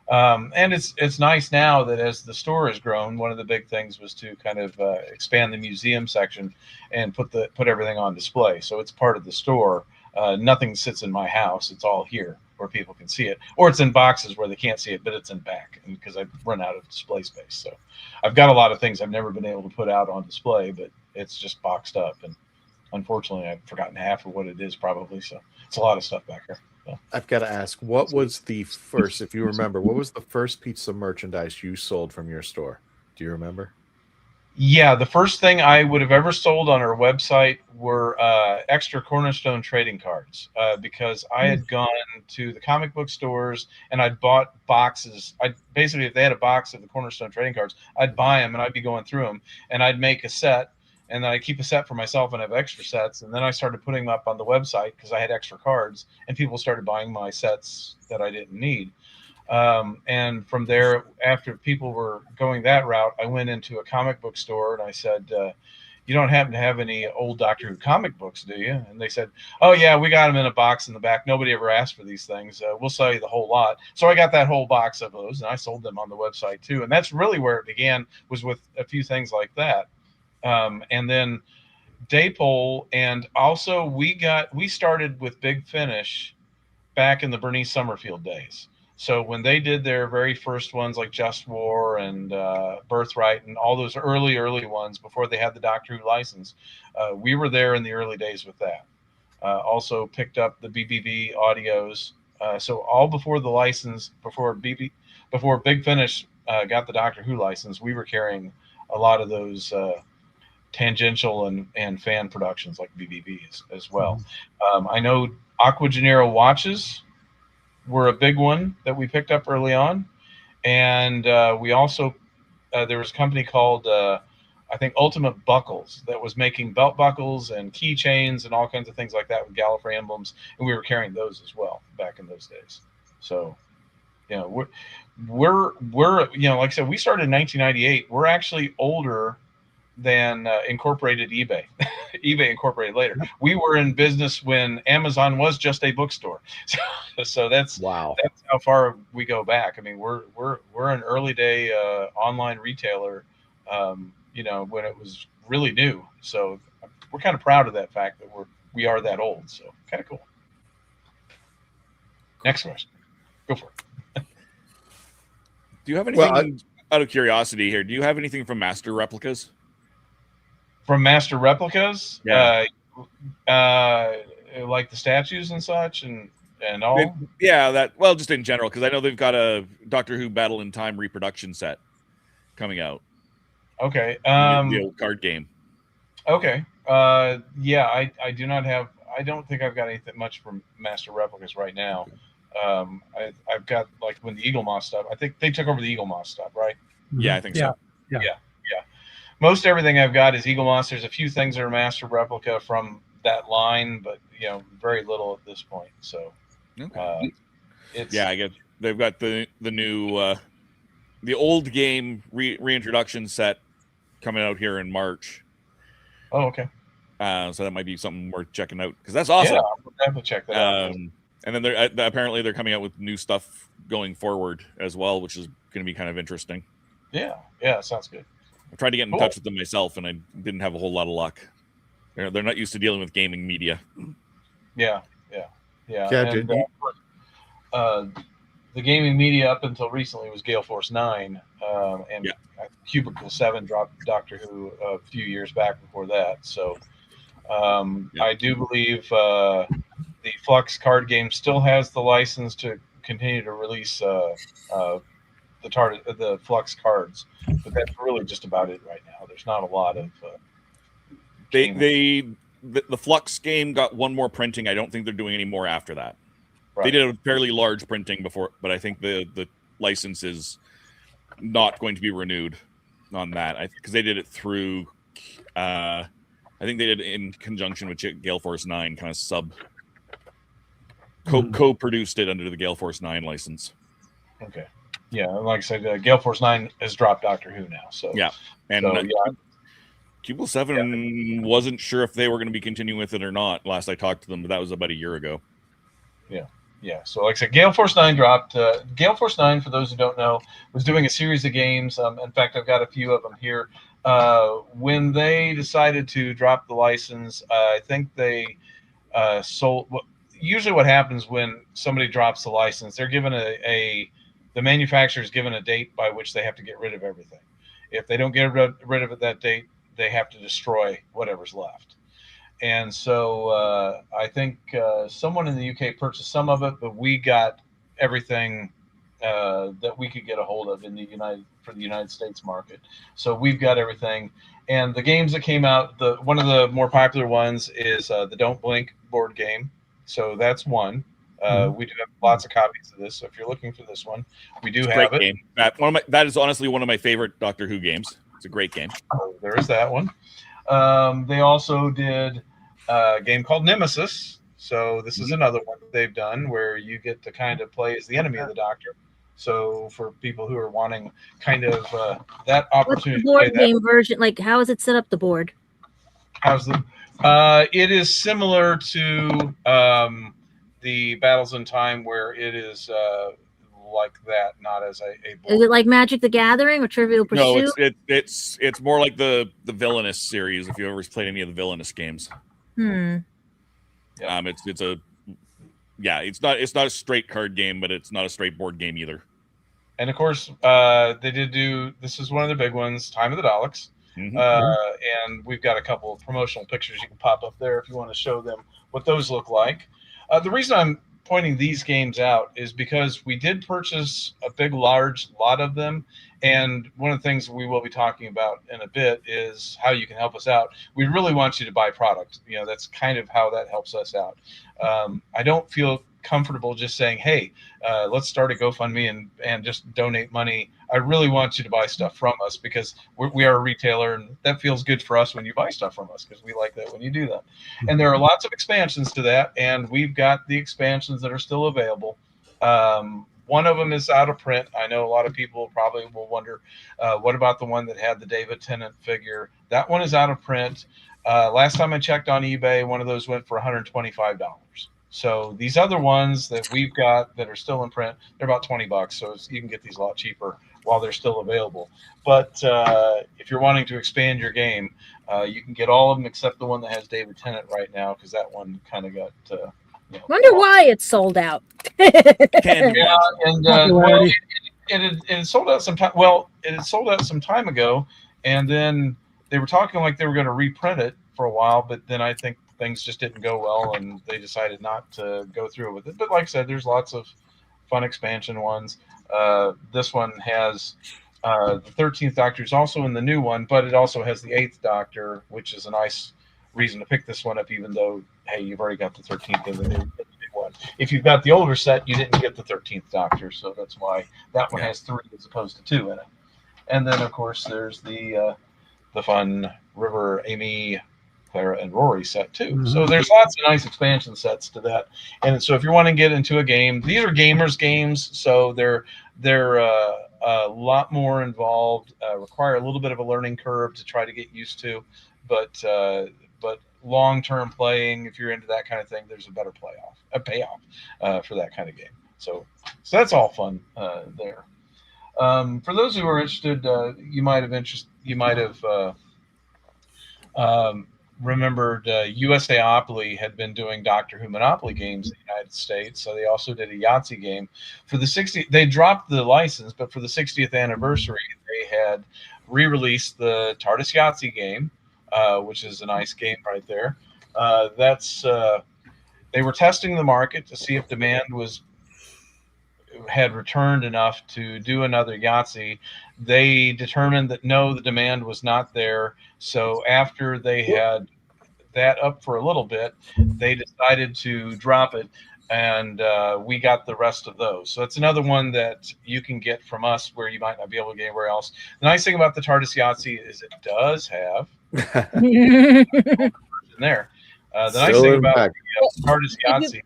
And it's nice now that as the store has grown, one of the big things was to kind of expand the museum section and put everything on display. So it's part of the store. Nothing sits in my house. It's all here where people can see it, or it's in boxes where they can't see it, but it's in back, and because I've run out of display space. So I've got a lot of things I've never been able to put out on display, but it's just boxed up. And unfortunately, I've forgotten half of what it is probably. So it's a lot of stuff back there. So. I've got to ask, what was the first, if you remember, what was the first piece of merchandise you sold from your store? Do you remember? Yeah, the first thing I would have ever sold on our website were extra Cornerstone trading cards because I had gone to the comic book stores and I'd bought boxes. I basically, if they had a box of the Cornerstone trading cards, I'd buy them and I'd be going through them and I'd make a set and then I'd keep a set for myself and have extra sets. And then I started putting them up on the website because I had extra cards and people started buying my sets that I didn't need. And from there, after people were going that route, I went into a comic book store and I said, you don't happen to have any old Doctor Who comic books, do you? And they said, oh, yeah, we got them in a box in the back. Nobody ever asked for these things. We'll sell you the whole lot. So I got that whole box of those and I sold them on the website, too. And that's really where it began, was with a few things like that. And then Daypole. And also we started with Big Finish back in the Bernice Summerfield days. So when they did their very first ones like Just War and Birthright and all those early ones before they had the Doctor Who license, we were there in the early days with that. Also picked up the BBB audios. So all before the license, before Big Finish got the Doctor Who license, we were carrying a lot of those tangential and fan productions like BBBs as well. I know Aqua Gennaro watches were a big one that we picked up early on. And we also, there was a company called, I think, Ultimate Buckles that was making belt buckles and keychains and all kinds of things like that with Gallifrey emblems. And we were carrying those as well back in those days. So, you know, we're you know, like I said, we started in 1998. We're actually older than Incorporated eBay. eBay Incorporated later. We were in business when Amazon was just a bookstore. So that's wow. That's how far we go back. I mean, we're an early day online retailer. You know, when it was really new. So we're kind of proud of that fact that we are that old. So kind of cool. Next question. Go for it. Do you have anything out of curiosity here? Do you have anything from Master Replicas? From Master Replicas, yeah. Like the statues and such, and all. Just in general, because I know they've got a Doctor Who Battle in Time reproduction set coming out. Okay. The old card game. Okay. Yeah, I do not have. I don't think I've got anything much from Master Replicas right now. I've got like when the Eagle Moss stuff. I think they took over the Eagle Moss stuff, right? Yeah, I think so. Yeah. Most everything I've got is Eagle Moss. There's a few things that are Master Replica from that line, but you know, very little at this point. So, okay. I guess they've got the new the old game reintroduction set coming out here in March. Oh, okay. So that might be something worth checking out because that's awesome. Yeah, I'll definitely check that out. And then apparently they're coming out with new stuff going forward as well, which is going to be kind of interesting. Yeah, sounds good. I tried to get in touch with them myself, and I didn't have a whole lot of luck. They're not used to dealing with gaming media. Yeah. And, the gaming media up until recently was Gale Force 9, and Cubicle 7 dropped Doctor Who a few years back before that. So I do believe the Flux card game still has the license to continue to release the Flux cards, but that's really just about it right now. There's not a lot of. The Flux game got one more printing. I don't think they're doing any more after that. Right. They did a fairly large printing before, but I think the license is not going to be renewed on that. Because they did it through. I think they did it in conjunction with Gale Force 9, kind of co-produced it under the Gale Force 9 license. Okay. Yeah, like I said, Gale Force 9 has dropped Doctor Who now. So yeah, and Cubicle 7 wasn't sure if they were going to be continuing with it or not. Last I talked to them, but that was about a year ago. Yeah. So like I said, Gale Force 9 dropped. Gale Force 9, for those who don't know, was doing a series of games. In fact, I've got a few of them here. When they decided to drop the license, I think they sold. Usually, what happens when somebody drops the license, they're given the manufacturer is given a date by which they have to get rid of everything. If they don't get rid of it that date, they have to destroy whatever's left. And so I think someone in the UK purchased some of it, but we got everything that we could get a hold of in the United States market. So we've got everything. And the games that came out, one of the more popular ones is the Don't Blink board game. So that's one. We do have lots of copies of this. So if you're looking for this one, we do have it. Game. That is honestly one of my favorite Doctor Who games. It's a great game. So there is that one. They also did a game called Nemesis. So this is another one that they've done where you get to kind of play as the enemy of the Doctor. So for people who are wanting kind of that opportunity, what's the board game version? Like, how is it set up? The board? How's the? It is similar to the Battles in Time, where it is like that, not as a board. Is it like Magic the Gathering or Trivial Pursuit? No, it's more like the Villainous series. If you ever played any of the Villainous games, it's not a straight card game, but it's not a straight board game either. And of course, they did do. This is one of the big ones, Time of the Daleks. And we've got a couple of promotional pictures you can pop up there if you want to show them what those look like. The reason I'm pointing these games out is because we did purchase a big, large lot of them. And one of the things we will be talking about in a bit is how you can help us out. We really want you to buy product. You know, that's kind of how that helps us out. I don't feel comfortable just saying, hey, let's start a GoFundMe and just donate money. I really want you to buy stuff from us because we are a retailer, and that feels good for us when you buy stuff from us because we like that when you do that. And there are lots of expansions to that, and we've got the expansions that are still available. One of them is out of print. I know a lot of people probably will wonder, what about the one that had the David Tennant figure? That one is out of print. Last time I checked on eBay, one of those went for $125. So these other ones that we've got that are still in print, they're about $20. So you can get these a lot cheaper while they're still available. But if you're wanting to expand your game, you can get all of them except the one that has David Tennant right now, because that one kind of got. Wonder why it's sold out. Yeah, and well, it sold out some time. Well, it had sold out some time ago, and then they were talking like they were going to reprint it for a while, but then I think things just didn't go well, and they decided not to go through with it. But like I said, there's lots of fun expansion ones. This one has the 13th Doctor is also in the new one, but it also has the 8th Doctor, which is a nice reason to pick this one up, even though, hey, you've already got the 13th in the new one. If you've got the older set, you didn't get the 13th Doctor, so that's why that one has 3 as opposed to 2 in it. And then, of course, there's the fun River, Amy, Clara, and Rory set too. So there's lots of nice expansion sets to that. And so if you want to get into a game, these are gamers games, so they're a lot more involved, require a little bit of a learning curve to try to get used to, but long-term playing, if you're into that kind of thing, there's a better payoff for that kind of game. So that's all fun there. For those who are interested, you might have remembered USAopoly had been doing Doctor Who Monopoly games in the United States, so they also did a Yahtzee game for the 60th. They dropped the license, but for the 60th anniversary, they had re-released the TARDIS Yahtzee game, which is a nice game right there. They were testing the market to see if demand had returned enough to do another Yahtzee. They determined that no, the demand was not there. So after they had that up for a little bit, they decided to drop it, and we got the rest of those. So it's another one that you can get from us where you might not be able to get anywhere else. The nice thing about the TARDIS Yahtzee is it does have in there. The nice thing about the TARDIS Yahtzee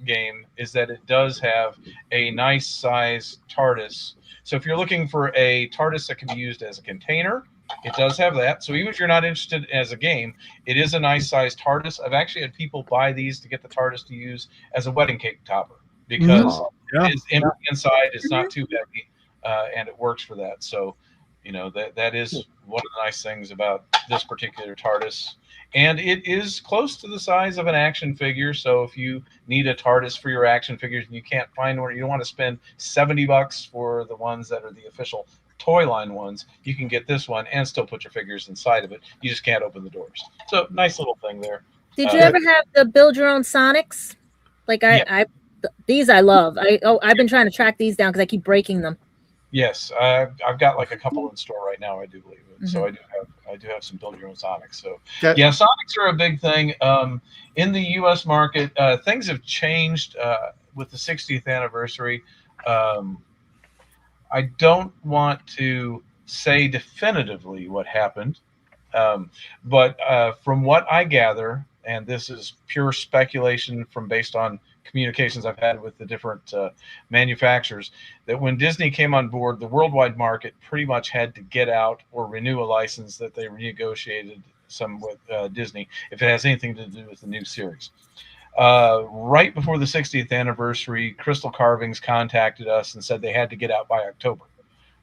game is that it does have a nice size TARDIS. So if you're looking for a TARDIS that can be used as a container, it does have that. So even if you're not interested as a game, it is a nice size TARDIS. I've actually had people buy these to get the TARDIS to use as a wedding cake topper because it is empty inside, it's not too heavy, and it works for that. So, you know, that is one of the nice things about this particular TARDIS. And it is close to the size of an action figure. So if you need a TARDIS for your action figures and you can't find one, you don't want to spend $70 for the ones that are the official toy line ones, you can get this one and still put your figures inside of it. You just can't open the doors. So nice little thing there. Did you ever have the build your own Sonics? Like these I love. I've been trying to track these down because I keep breaking them. Yes, I've got like a couple in store right now. I do believe it. So I do have some build your own Sonics. So yeah, Sonics are a big thing in the U.S. market. Things have changed with the 60th anniversary. I don't want to say definitively what happened, but from what I gather, and this is pure speculation from based on communications I've had with the different manufacturers, that when Disney came on board, the worldwide market pretty much had to get out or renew a license that they renegotiated some with Disney if it has anything to do with the new series. Right before the 60th anniversary, Crystal Carvings contacted us and said they had to get out by October.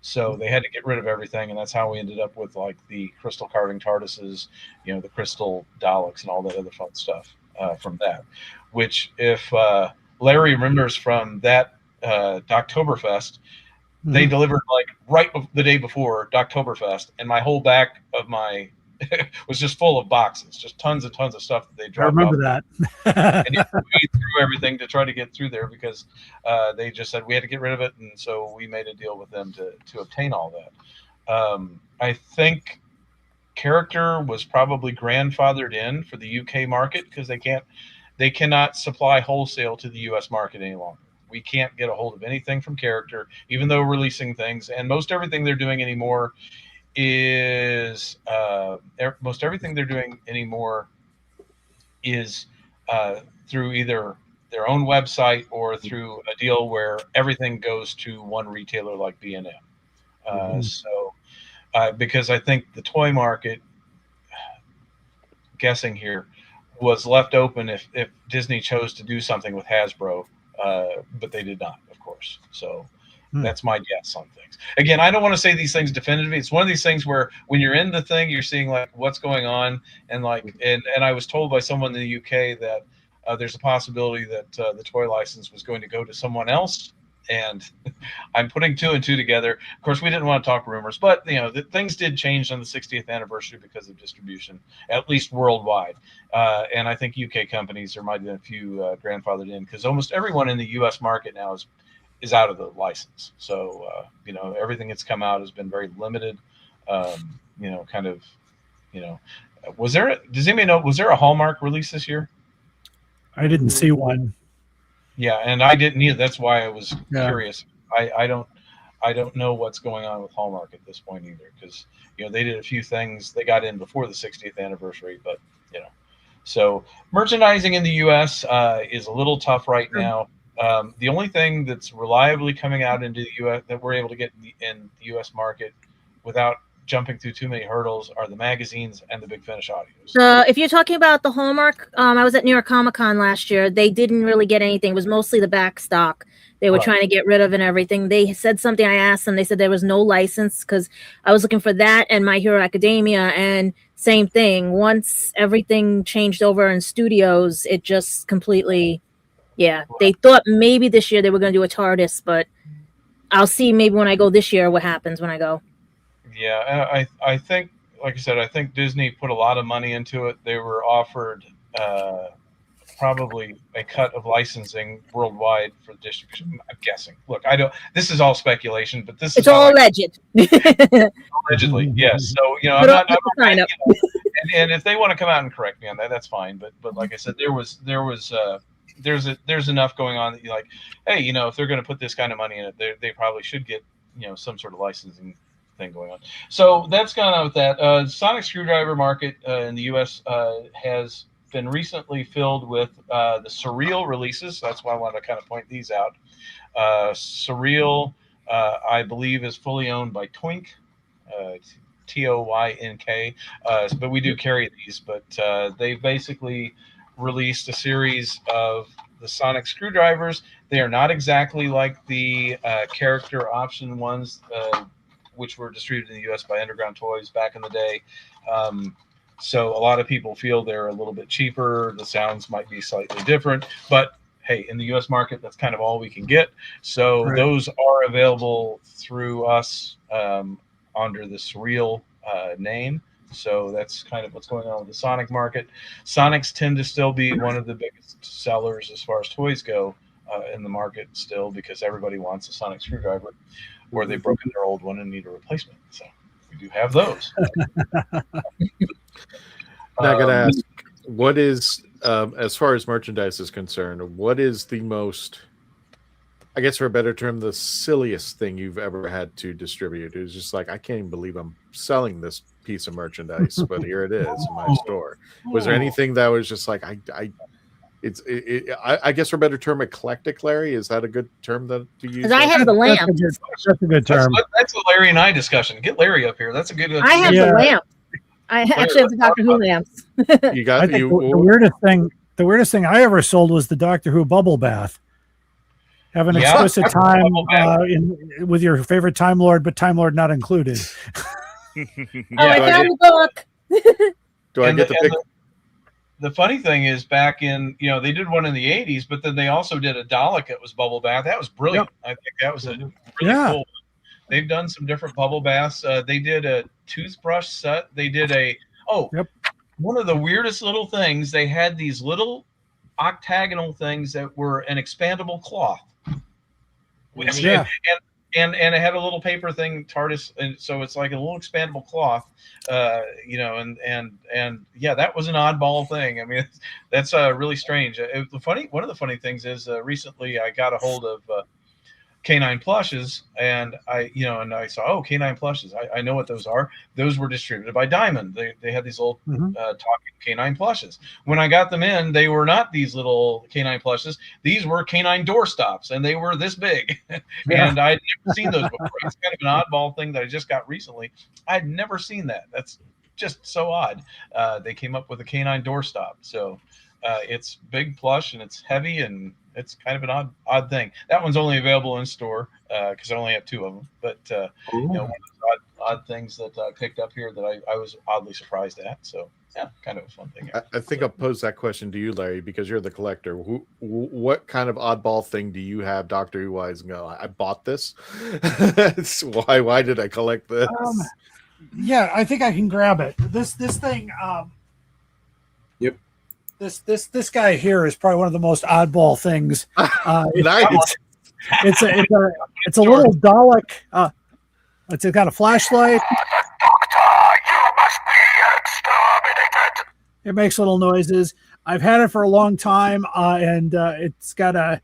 So they had to get rid of everything, and that's how we ended up with like the crystal carving TARDISes, the crystal Daleks and all that other fun stuff from that. Which, if Larry remembers from that Doctoberfest, they delivered like the day before Doctoberfest, and my whole back of my was just full of boxes, just tons and tons of stuff that they dropped. I remember that. And we threw everything to try to get through there because they just said we had to get rid of it, and so we made a deal with them to obtain all that. I think character was probably grandfathered in for the UK market because they cannot supply wholesale to the US market any longer. We can't get a hold of anything from character, even though releasing things, and most everything they're doing anymore is through either their own website or through a deal where everything goes to one retailer like B&M. So because I think the toy market, guessing here, was left open if Disney chose to do something with Hasbro, but they did not, of course. So that's my guess on things. Again, I don't want to say these things definitively. It's one of these things where when you're in the thing, you're seeing like what's going on, and and I was told by someone in the UK that there's a possibility that the toy license was going to go to someone else. And I'm putting two and two together. Of course, we didn't want to talk rumors, but things did change on the 60th anniversary because of distribution, at least worldwide. And I think UK companies, there might have been a few grandfathered in because almost everyone in the US market now is out of the license. So everything that's come out has been very limited. Was there? Does anybody know? Was there a Hallmark release this year? I didn't see one. Yeah, and I didn't either. That's why I was curious. I don't know what's going on with Hallmark at this point either, because they did a few things. They got in before the 60th anniversary, but so merchandising in the U.S. Is a little tough right now. The only thing that's reliably coming out into the U.S. that we're able to get in the U.S. market without jumping through too many hurdles are the magazines and the Big Finish audios. If you're talking about the Hallmark, I was at New York Comic Con last year. They didn't really get anything. It was mostly the back stock they were trying to get rid of and everything. They said something. I asked them. They said there was no license because I was looking for that and My Hero Academia, and same thing. Once everything changed over in studios, it just completely, They thought maybe this year they were going to do a TARDIS, but I'll see maybe when I go this year what happens when I go. Yeah, I think, like I said, I think Disney put a lot of money into it. They were offered probably a cut of licensing worldwide for distribution. I'm guessing. Look, I don't. This is all speculation, but this is all alleged. Allegedly, yes. So I'm not. And if they want to come out and correct me on that, that's fine. But like I said, there's enough going on that you're like, hey, if they're going to put this kind of money in it, they probably should get some sort of licensing thing going on. So that's gone on with that. Sonic screwdriver market in the U.S. Has been recently filled with the Surreal releases. That's why I wanted to kind of point these out. Surreal, I believe, is fully owned by Toynk, Toynk. But we do carry these. But they basically released a series of the Sonic screwdrivers. They are not exactly like the character option ones, which were distributed in the U.S. by Underground Toys back in the day. So a lot of people feel they're a little bit cheaper. The sounds might be slightly different. But, hey, in the U.S. market, that's kind of all we can get. So those are available through us under the Surreal name. So that's kind of what's going on with the Sonic market. Sonics tend to still be one of the biggest sellers as far as toys go in the market still, because everybody wants a Sonic screwdriver, or they've broken their old one and need a replacement. So we do have those. Now I got to ask, what is, as far as merchandise is concerned, what is the most, I guess for a better term, the silliest thing you've ever had to distribute? It was just like, I can't even believe I'm selling this piece of merchandise, but here it is in my store. Was there anything that was just like, I guess for a better term, eclectic, Larry? Is that a good term to use? Because I have the lamp. That's a good term. That's a Larry and I discussion. Get Larry up here. That's a good. I have the lamp. I actually have the Doctor Who lamps. You got I think the weirdest thing I ever sold was the Doctor Who bubble bath. Have an explicit time with your favorite Time Lord, but Time Lord not included. I found the book. Do I get the pick? The funny thing is, back in, they did one in the 80s, but then they also did a Dalek that was bubble bath. That was brilliant. Yep. I think that was a really cool. They've done some different bubble baths. They did a toothbrush set. They did one of the weirdest little things. They had these little octagonal things that were an expandable cloth. Yeah. And it had a little paper thing, TARDIS, and so it's like a little expandable cloth, and that was an oddball thing. I mean, that's really strange. One of the funny things is recently I got a hold of Canine plushes, and I saw, Canine plushes. I know what those are. Those were distributed by Diamond. They had these little talking Canine plushes. When I got them in, they were not these little Canine plushes. These were Canine doorstops, and they were this big. And I'd never seen those before. It's kind of an oddball thing that I just got recently. I'd never seen that. That's just so odd. They came up with a Canine doorstop. So it's big plush, and it's heavy, and it's kind of an odd thing. That one's only available in store because I only have 2 of them. But one of those odd things that I picked up here that I was oddly surprised at. So yeah, kind of a fun thing. I think I'll pose that question to you, Larry, because you're the collector. What kind of oddball thing do you have, Doctor Who wise? And go, I bought this. Why did I collect this? Yeah, I think I can grab it. This thing. Yep. This guy here is probably one of the most oddball things. Nice. It's a little Dalek. It's got a flashlight. It makes little noises. I've had it for a long time, and it's got a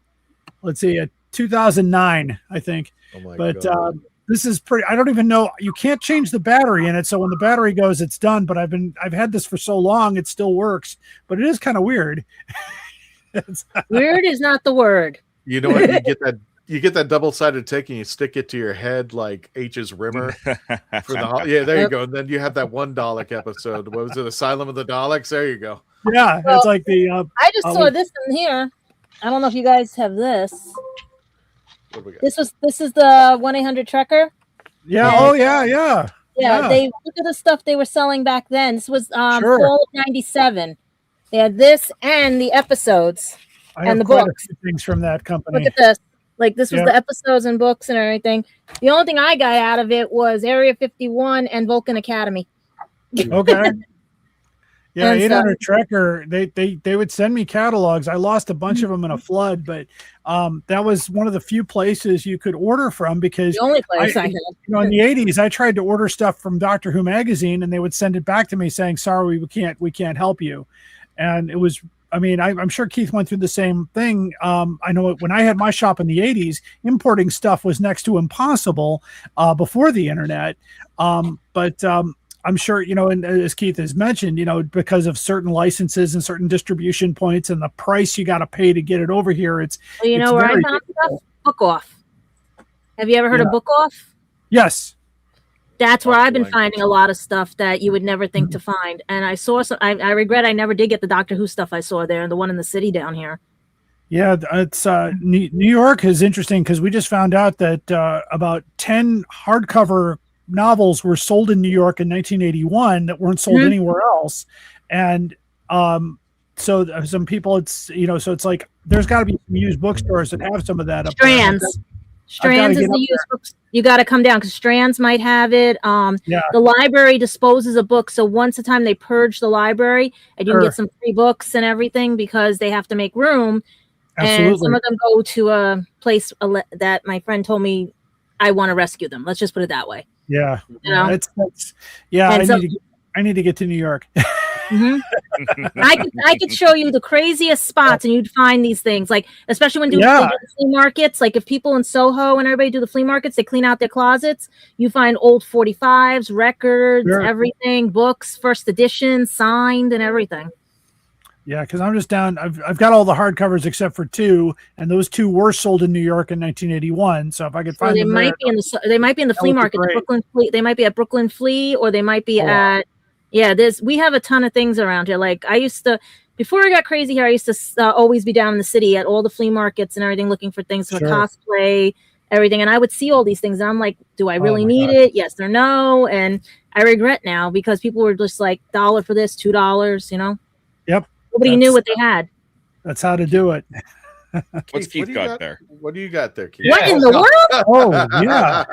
2009, I think. Oh my God. This is pretty. I don't even know. You can't change the battery in it, so when the battery goes, it's done. But I've had this for so long, it still works. But it is kind of weird. Weird is not the word. You know what? You get that double-sided tape and you stick it to your head like H's Rimmer for the there you go. And then you have that one Dalek episode. What was it? Asylum of the Daleks. There you go. Yeah, well, it's like the. I just saw this in here. I don't know if you guys have this. This is the 1-800-Trekker. Yeah. And, yeah. They look at the stuff they were selling back then. This was fall of '97. They had this and the episodes and the books. Things from that company. Look at this. Like this was the episodes and books and everything. The only thing I got out of it was Area 51 and Vulcan Academy. Okay. Yeah, 800 Trekker. They would send me catalogs. I lost a bunch of them in a flood, but that was one of the few places you could order from because the only place I had. In the 80s, I tried to order stuff from Doctor Who magazine, and they would send it back to me saying, "Sorry, we can't help you." And it was. I mean, I'm sure Keith went through the same thing. I know when I had my shop in the 80s, importing stuff was next to impossible before the internet. But I'm sure, and as Keith has mentioned, because of certain licenses and certain distribution points and the price you got to pay to get it over here, it's where I found stuff? Book Off. Have you ever heard of Book Off? Yes. That's where I've been finding a lot of stuff that you would never think to find. And I saw some. I regret I never did get the Doctor Who stuff I saw there and the one in the city down here. Yeah, it's New York is interesting because we just found out that about 10 hardcover novels were sold in New York in 1981 that weren't sold anywhere else. And so some people, it's so it's like there's got to be some used bookstores that have some of that up Strands. Strands is the used books. You got to come down because Strands might have it. The library disposes of books, so once a time they purge the library, and you can get some free books and everything because they have to make room. Absolutely. And some of them go to a place that my friend told me I want to rescue them. Let's just put it that way. Yeah, you know? I need to get to New York. I could show you the craziest spots, and you'd find these things, like especially when they do the flea markets. Like if people in Soho and everybody do the flea markets, they clean out their closets. You find old 45s, records, everything, books, first edition, signed, and everything. Yeah, because I'm just down. I've got all the hardcovers except for 2, and those 2 were sold in New York in 1981. So if I could find them, they might be in the flea market, the Brooklyn Flea. They might be at Brooklyn Flea, or they might be at. Yeah, we have a ton of things around here. Like I used to, before I got crazy here, I used to always be down in the city at all the flea markets and everything, looking for things for cosplay, everything. And I would see all these things, and I'm like, do I really need it? Yes or no? And I regret now because people were just like $1 for this, $2, you know? Yep. Nobody knew what they had. That's how to do it. What's Keith got there? What do you got there, Keith? What in the world? Oh, yeah.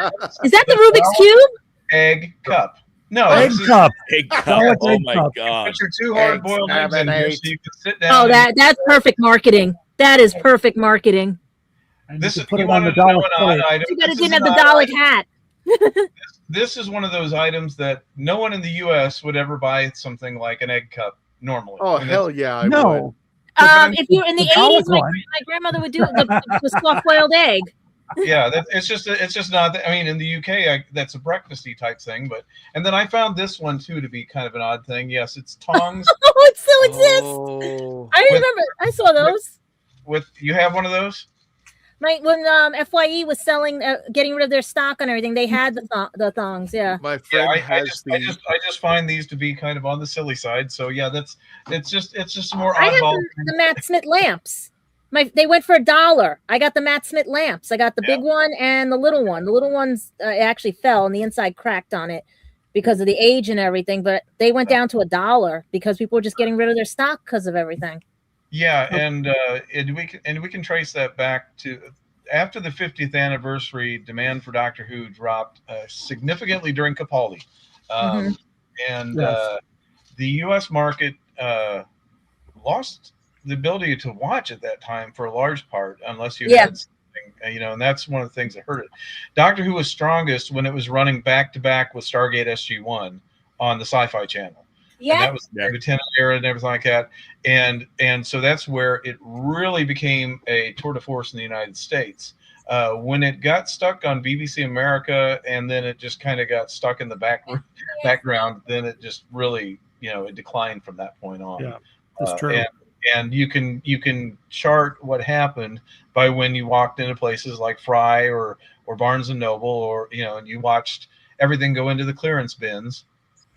Is that the Rubik's Cube? Egg cup. No, egg cup. Egg cup. Oh my God! Put your 2 hard-boiled eggs in here so you can sit down. Oh, that's perfect marketing. That is perfect marketing. This is put it on the dollar plate. You better didn't have the dollar hat. This is one of those items that no one in the U.S. would ever buy something like an egg cup normally. Oh, hell yeah, I would. If you're in the 80s, my grandmother would do the soft-boiled egg. Yeah, it's just not. I mean, in the UK, that's a breakfasty type thing. And then I found this one too to be kind of an odd thing. Yes, it's tongs. Oh, it still exists. I remember. I saw those. You have one of those? When FYE was selling, getting rid of their stock and everything, they had the thongs. Yeah. My friend I just find these to be kind of on the silly side. So yeah, it's just more oddball. I have the Matt Smith lamps. They went for $1. I got the Matt Smith lamps. I got the big one and the little one. The little ones actually fell and the inside cracked on it because of the age and everything. But they went down to $1 because people were just getting rid of their stock because of everything. Yeah, and we can trace that back to after the 50th anniversary. Demand for Doctor Who dropped significantly during Capaldi, and the U.S. market lost the ability to watch at that time for a large part, unless you had something, and that's one of the things that hurt it. Doctor Who was strongest when it was running back to back with Stargate SG-1 on the Sci-Fi Channel. Yeah, and that was the Lieutenant era and everything like that, and so that's where it really became a tour de force in the United States. When it got stuck on BBC America, and then it just kind of got stuck in the background, then it just really, it declined from that point on. Yeah, that's true. And you can chart what happened by when you walked into places like Fry or Barnes and Noble, or and you watched everything go into the clearance bins.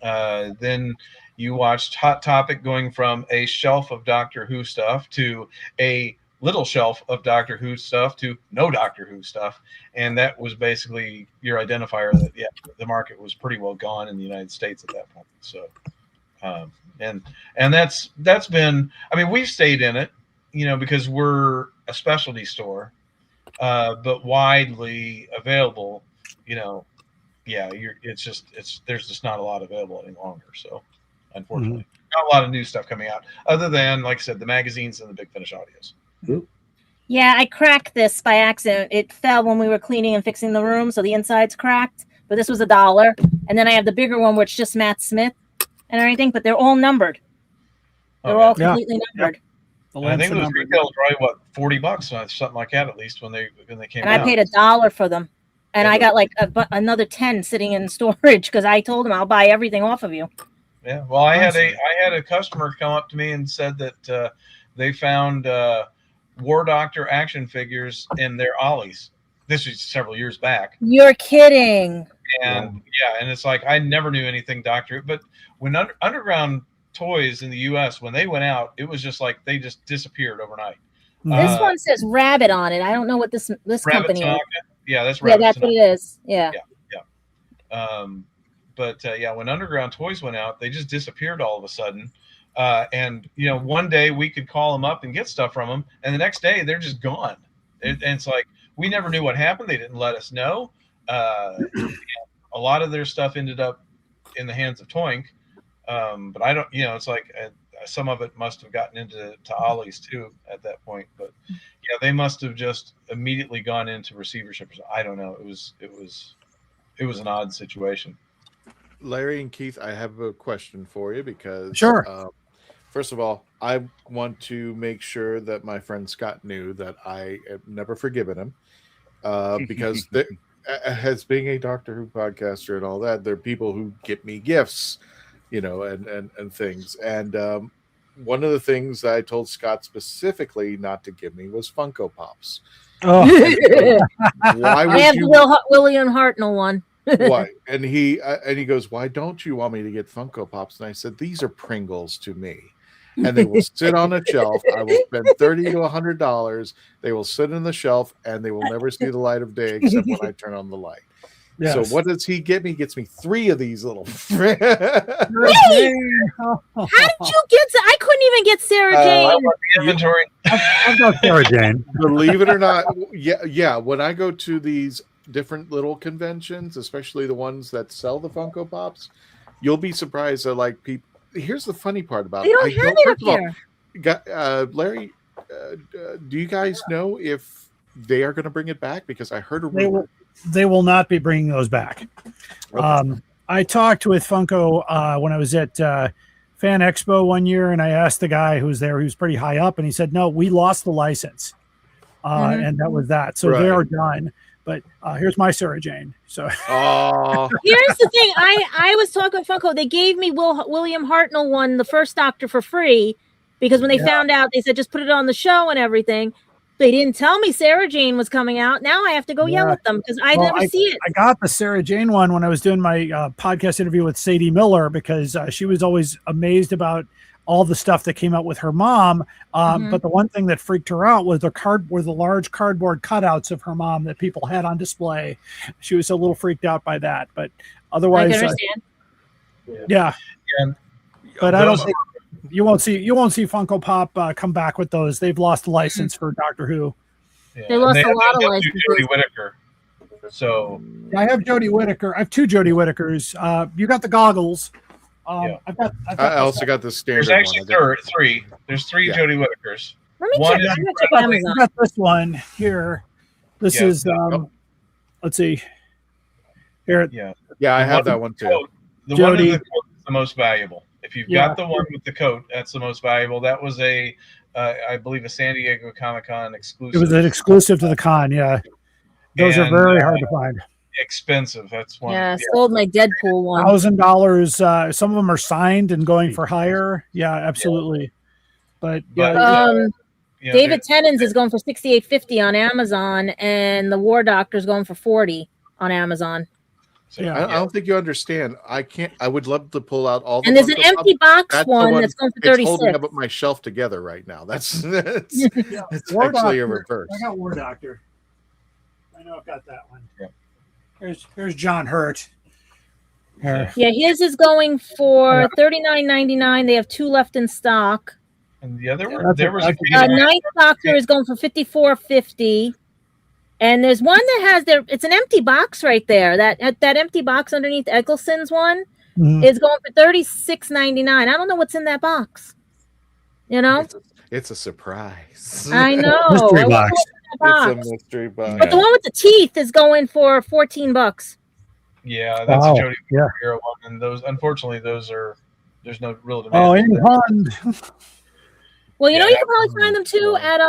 Then you watched Hot Topic going from a shelf of Doctor Who stuff to a little shelf of Doctor Who stuff to no Doctor Who stuff, and that was basically your identifier that the market was pretty well gone in the United States at that point. So. And that's been, I mean, we've stayed in it, because we're a specialty store, but widely available, there's just not a lot available any longer. So unfortunately, not a lot of new stuff coming out other than, like I said, the magazines and the Big Finish audios. Yeah, I cracked this by accident. It fell when we were cleaning and fixing the room, so the inside's cracked, but this was $1. And then I have the bigger one where it's just Matt Smith and everything, but they're all numbered. They're all completely numbered. I think those retails probably $40, something like that, at least when they came out. And I paid $1 for them, and I got like another 10 sitting in storage because I told them I'll buy everything off of you. Yeah, well, I had a customer come up to me and said that they found War Doctor action figures in their ollies. This was several years back. You're kidding. And and it's like I never knew anything Doctor, but when Underground Toys in the U.S. when they went out, it was just like they just disappeared overnight. This one says Rabbit on it. I don't know what this company is. Yeah, that's Rabbit. Yeah, that's what it is. Yeah. But when Underground Toys went out, they just disappeared all of a sudden. And one day we could call them up and get stuff from them, and the next day they're just gone. And it's like we never knew what happened. They didn't let us know. A lot of their stuff ended up in the hands of Toink, but I don't. It's like some of it must have gotten into Ollie's too at that point. But yeah, they must have just immediately gone into receivership. I don't know. It was an odd situation. Larry and Keith, I have a question for you because sure. First of all, I want to make sure that my friend Scott knew that I have never forgiven him because as being a Doctor Who podcaster and all that, there are people who get me gifts, and things. And one of the things that I told Scott specifically not to give me was Funko Pops. Oh, why would I have you? the William Hartnell one. Why? And he goes, why don't you want me to get Funko Pops? And I said, these are Pringles to me. And they will sit on a shelf. I will spend $30 to $100. They will sit on the shelf and they will never see the light of day except when I turn on the light. Yes. So what does he get me? He gets me 3 of these little. Hey! How did you get? I couldn't even get Sarah Jane. Inventory. I've got Sarah Jane. Believe it or not, yeah. When I go to these different little conventions, especially the ones that sell the Funko Pops, you'll be surprised that like people. Here's the funny part about it. They don't have it up here. Larry, do you guys know if they are going to bring it back? Because I heard a rumor. They will not be bringing those back. Okay. I talked with Funko when I was at Fan Expo one year, and I asked the guy who was there, who was pretty high up, and he said, no, we lost the license. And that was that. So they are done. But here's my Sarah Jane. So here's the thing. I was talking with Funko. They gave me William Hartnell one, the first Doctor, for free because when they found out, they said just put it on the show and everything. They didn't tell me Sarah Jane was coming out. Now I have to go yell at them because I never see it. I got the Sarah Jane one when I was doing my podcast interview with Sadie Miller because she was always amazed about all the stuff that came out with her mom. But the one thing that freaked her out was the large cardboard cutouts of her mom that people had on display. She was a little freaked out by that, but otherwise, I can understand. Yeah. But I don't think you won't see Funko Pop come back with those. They've lost the license for Doctor Who. Yeah. They lost a lot of licenses. Jodie Whittaker. So I have Jodie Whittaker. I have 2 Jodie Whittakers. You got the goggles. I also got the standard. There's actually 3. There's 3 Jodie Whittakers. Let me check. I got this one here. This is let's see. Here. Yeah, I have that one too. The one with the coat is the most valuable. If you've got the one with the coat, that's the most valuable. That was I believe, a San Diego Comic-Con exclusive. It was an exclusive to the con. Yeah, those are very hard to find. Expensive. That's one. Yeah, sold my Deadpool one. $1,000. Some of them are signed and going for higher. Yeah, absolutely. But David Tennant's is going for $68.50 on Amazon, and the War Doctor's going for $40 on Amazon. So, I don't think you understand. I would love to pull out all the. And there's an empty box one that's going for $36. It's holding up my shelf together right now. That's it's actually a reverse. I got War Doctor. I know I've got that one. Yeah. Here's John Hurt. Yeah, his is going for $39.99. They have 2 left in stock. And the other one, there was Ninth Doctor is going for $54.50. And there's one that has it's an empty box right there. That empty box underneath Eccleston's one is going for $36.99. I don't know what's in that box. It's a surprise. I know. Mystery box. It's a mystery box. But the one with the teeth is going for $14. Yeah, that's a Jodie Whittaker one, and those, unfortunately, there's no real demand. Well, you can probably find them too at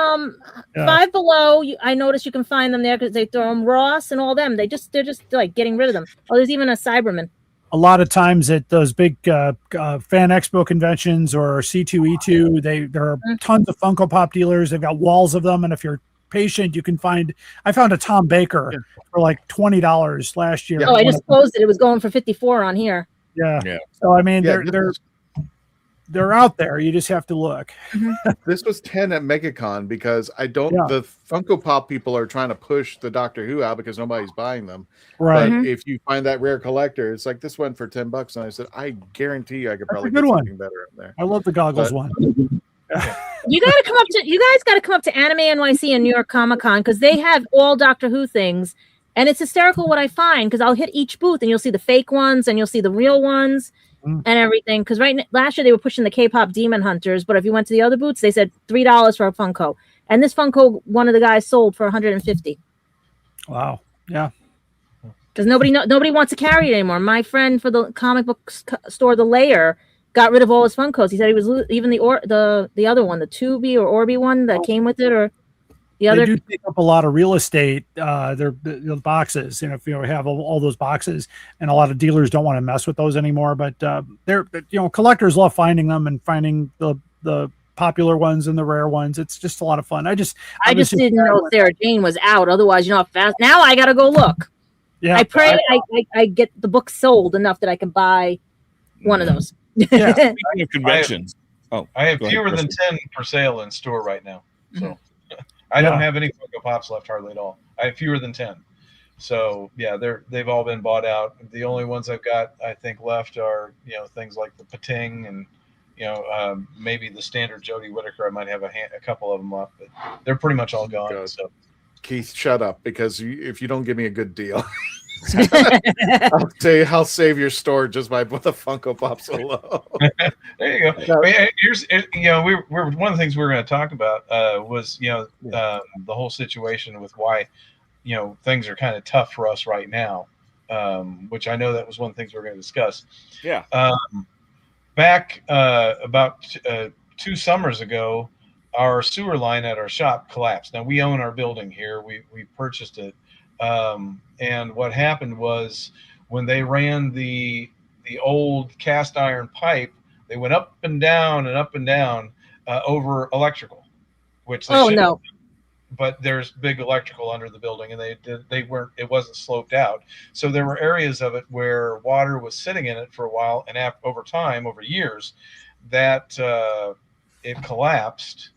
Five Below. I noticed you can find them there because they throw them. Ross and all them. They're just like getting rid of them. Oh, there's even a Cyberman. A lot of times at those big Fan Expo conventions or C2E2, there are tons of Funko Pop dealers. They've got walls of them, and if you're patient, you can find. I found a Tom Baker for like $20 last year. Oh, I just closed it. It was going for $54 on here. Yeah. So I mean, they're out there. You just have to look. This was 10 at MegaCon because the Funko Pop people are trying to push the Doctor Who out because nobody's buying them. Right. But if you find that rare collector, it's like this went for $10. And I said, I guarantee you I could probably get something better in there. I love the goggles one. You guys got to come up to Anime NYC and New York Comic Con because they have all Doctor Who things, and it's hysterical what I find because I'll hit each booth and you'll see the fake ones and you'll see the real ones and everything. Because last year they were pushing the K-pop Demon Hunters, but if you went to the other booths, they said $3 for a Funko, and this Funko one of the guys sold for $150. Wow, yeah. Because nobody wants to carry it anymore. My friend for the comic book store, The Layer, got rid of all his Funkos. He said he was even the other one, the Tubi or Orbi one that came with it, or the other. They do take up a lot of real estate. The boxes, if you have all those boxes, and a lot of dealers don't want to mess with those anymore. But they're collectors love finding them and finding the popular ones and the rare ones. It's just a lot of fun. I just didn't know Sarah Jane was out. Otherwise, how fast. Now I got to go look. Yeah, I pray I get the book sold enough that I can buy one of those. Yeah, conventions. I have fewer than 10 for sale in store right now. So I don't have any Funko Pops left hardly at all. I have fewer than 10. So yeah, they've all been bought out. The only ones I've got, I think, left are things like the Pating and maybe the standard Jodie Whittaker. I might have a couple of them left, but they're pretty much all gone. Good. So Keith, shut up, because if you don't give me a good deal, I'll save your store just by the Funko Pops alone. There you go. Here's we're one of the things we were going to talk about was the whole situation with why things are kind of tough for us right now, which I know that was one of the things we were going to discuss. Yeah. Back about 2 summers ago, our sewer line at our shop collapsed. Now we own our building here. We purchased it. And what happened was when they ran the old cast iron pipe, they went up and down over electrical, which they shouldn't have. But there's big electrical under the building, and it wasn't sloped out. So there were areas of it where water was sitting in it for a while, and over years, that it collapsed.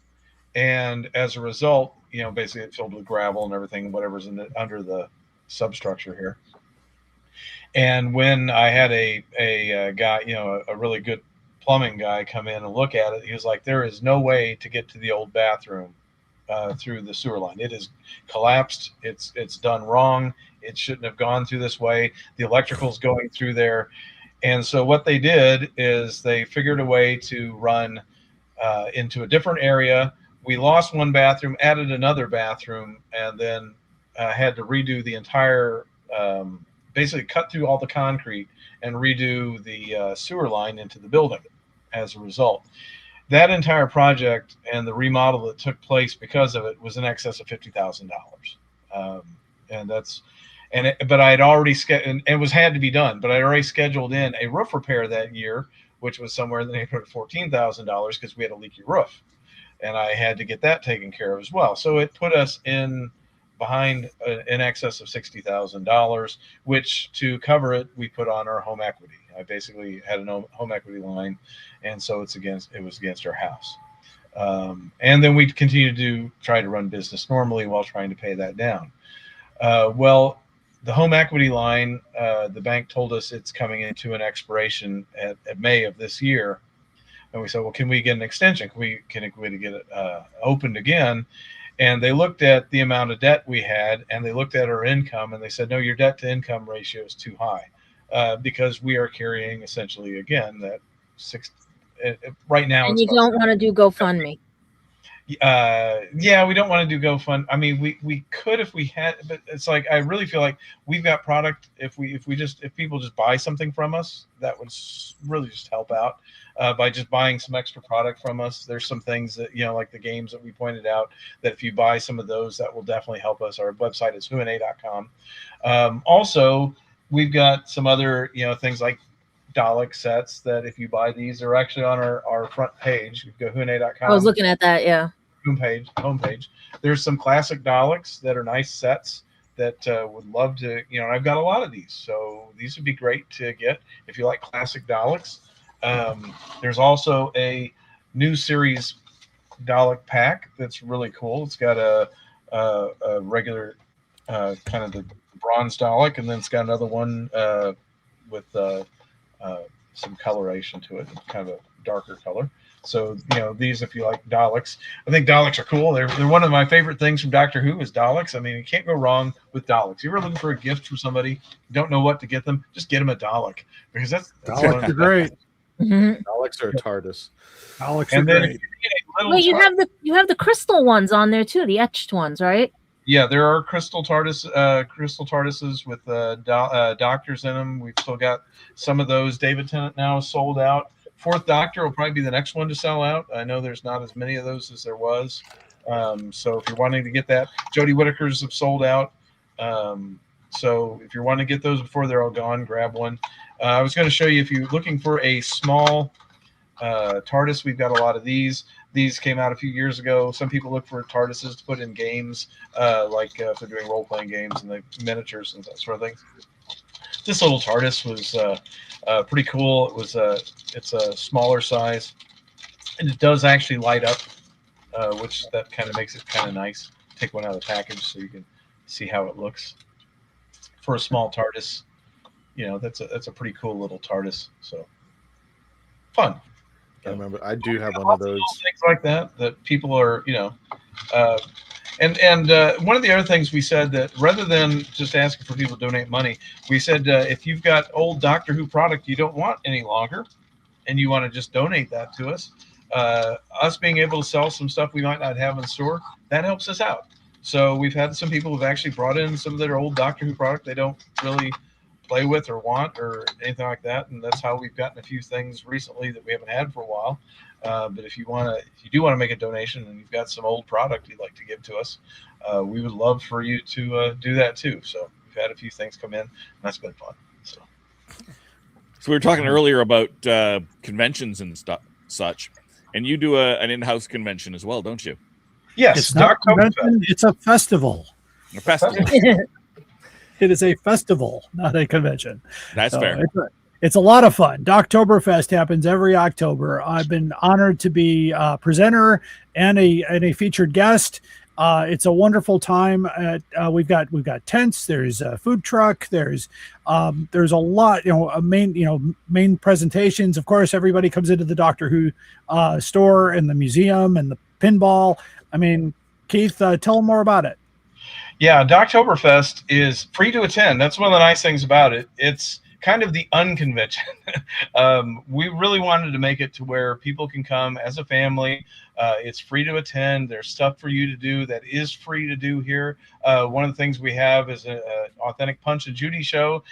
And as a result, basically it filled with gravel and everything, whatever's under the substructure here. And when I had a guy, a really good plumbing guy come in and look at it, he was like, there is no way to get to the old bathroom through the sewer line. It is collapsed. It's done wrong. It shouldn't have gone through this way. The electrical's going through there. And so what they did is they figured a way to run into a different area. We lost one bathroom, added another bathroom, and then had to redo the entire, basically cut through all the concrete and redo the sewer line into the building as a result. That entire project and the remodel that took place because of it was in excess of $50,000. But I had already and it was had to be done, but I'd already scheduled in a roof repair that year, which was somewhere in the neighborhood of $14,000 because we had a leaky roof. And I had to get that taken care of as well. So it put us behind in excess of $60,000, which to cover it, we put on our home equity. I basically had a home equity line, and so it was against our house. And then we continued to try to run business normally while trying to pay that down. Well, the home equity line, the bank told us it's coming into an expiration at May of this year. And we said, well, can we get an extension? Can we get it opened again? And they looked at the amount of debt we had, and they looked at our income, and they said, no, your debt to income ratio is too high because we are carrying essentially, again, that right now. And you don't want to do GoFundMe. Yeah, we don't want to do GoFund. I mean, we could if we had, but it's like I really feel like we've got product. If people just buy something from us, that would really just help out by just buying some extra product from us. There's some things that like the games that we pointed out that if you buy some of those, that will definitely help us. Our website is WHONA.com. Also, we've got some other things like Dalek sets that if you buy these are actually on our front page. You go WHONA.com. I was looking at that, yeah. Homepage. There's some classic Daleks that are nice sets that would love to, I've got a lot of these. So these would be great to get if you like classic Daleks. There's also a new series Dalek pack that's really cool. It's got a regular kind of the bronze Dalek, and then it's got another one with some coloration to it, kind of a darker color. So, these, if you like Daleks, I think Daleks are cool. They're one of my favorite things from Doctor Who is Daleks. I mean, you can't go wrong with Daleks. You're looking for a gift for somebody, you don't know what to get them, just get them a Dalek, because that's Daleks are great. Daleks are a TARDIS. Daleks are great. Wait, you have the crystal ones on there too, the etched ones, right? Yeah, there are crystal TARDISes with doctors in them. We've still got some of those. David Tennant now is sold out. Fourth Doctor will probably be the next one to sell out. I know there's not as many of those as there was. So if you're wanting to get that, Jodie Whittaker's have sold out. So if you're wanting to get those before they're all gone, grab one. I was going to show you, if you're looking for a small TARDIS, we've got a lot of these. These came out a few years ago. Some people look for TARDISes to put in games, like if they're doing role-playing games and the miniatures and that sort of thing. This little TARDIS was pretty cool. It's a smaller size, and it does actually light up, which that kind of makes it kind of nice. Take one out of the package so you can see how it looks. For a small TARDIS, that's a pretty cool little TARDIS. So fun. I remember I do have one of those things like that people are, and one of the other things we said, that rather than just asking for people to donate money, we said if you've got old Doctor Who product you don't want any longer and you want to just donate that to us, us being able to sell some stuff we might not have in the store, that helps us out. So we've had some people who've actually brought in some of their old Doctor Who product they don't really play with or want or anything like that, and that's how we've gotten a few things recently that we haven't had for a while. But if you do want to make a donation and you've got some old product you'd like to give to us, we would love for you to do that too. So we've had a few things come in, and that's been fun. So we were talking earlier about conventions and such, and you do an in-house convention as well, don't you? Yes, it's not a convention, it's a festival. A festival. It is a festival, not a convention. That's fair. It's a lot of fun. Doctoberfest happens every October. I've been honored to be a presenter and a featured guest. It's a wonderful time. We've got tents. There's a food truck. There's a lot. Main presentations. Of course, everybody comes into the Doctor Who store and the museum and the pinball. I mean, Keith, tell them more about it. Yeah, Doctoberfest is free to attend. That's one of the nice things about it. It's kind of the unconvention. We really wanted to make it to where people can come as a family. It's free to attend. There's stuff for you to do that is free to do here. One of the things we have is an authentic Punch and Judy show,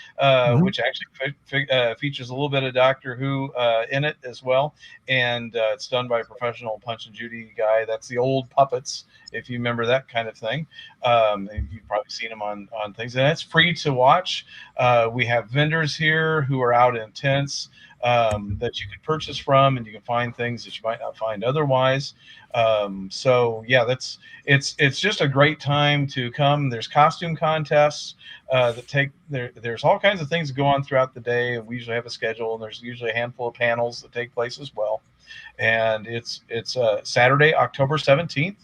which actually features a little bit of Doctor Who in it as well. And it's done by a professional Punch and Judy guy. That's the old puppets, if you remember that kind of thing. And you've probably seen them on things. And it's free to watch. We have vendors here who are out in tents that you can purchase from, and you can find things that you might not find otherwise. So yeah, it's just a great time to come. There's costume contests there's all kinds of things that go on throughout the day, and we usually have a schedule, and there's usually a handful of panels that take place as well. And it's Saturday, October 17th.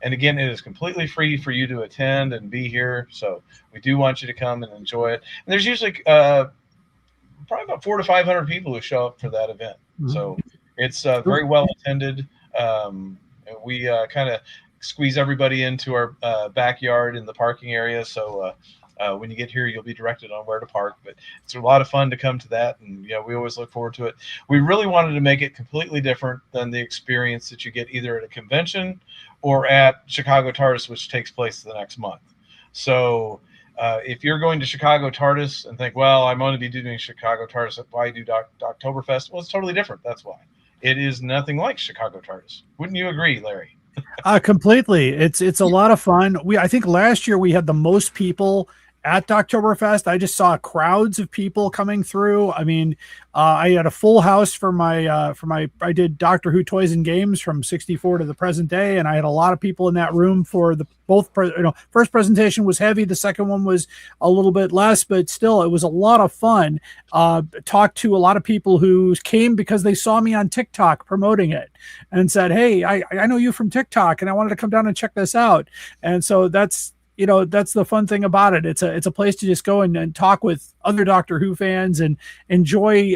And again, it is completely free for you to attend and be here. So we do want you to come and enjoy it. And there's usually probably about 400 to 500 people who show up for that event. So it's very well attended. We kind of squeeze everybody into our backyard in the parking area. So when you get here, you'll be directed on where to park. But it's a lot of fun to come to that. And we always look forward to it. We really wanted to make it completely different than the experience that you get either at a convention or at Chicago TARDIS, which takes place the next month. So if you're going to Chicago TARDIS and think, well, I'm going to be doing Chicago TARDIS, why do Doctoberfest? Well, it's totally different. That's why. It is nothing like Chicago TARDIS. Wouldn't you agree, Larry? Completely. It's a lot of fun. I think last year we had the most people at Doctoberfest. I just saw crowds of people coming through. I mean, I had a full house for my I did Doctor Who toys and games from 64 to the present day, and I had a lot of people in that room for the first presentation was heavy, the second one was a little bit less, but still it was a lot of fun. Talked to a lot of people who came because they saw me on TikTok promoting it and said, hey, I know you from TikTok and I wanted to come down and check this out. And so that's the fun thing about it. It's a place to just go and talk with other Doctor Who fans and enjoy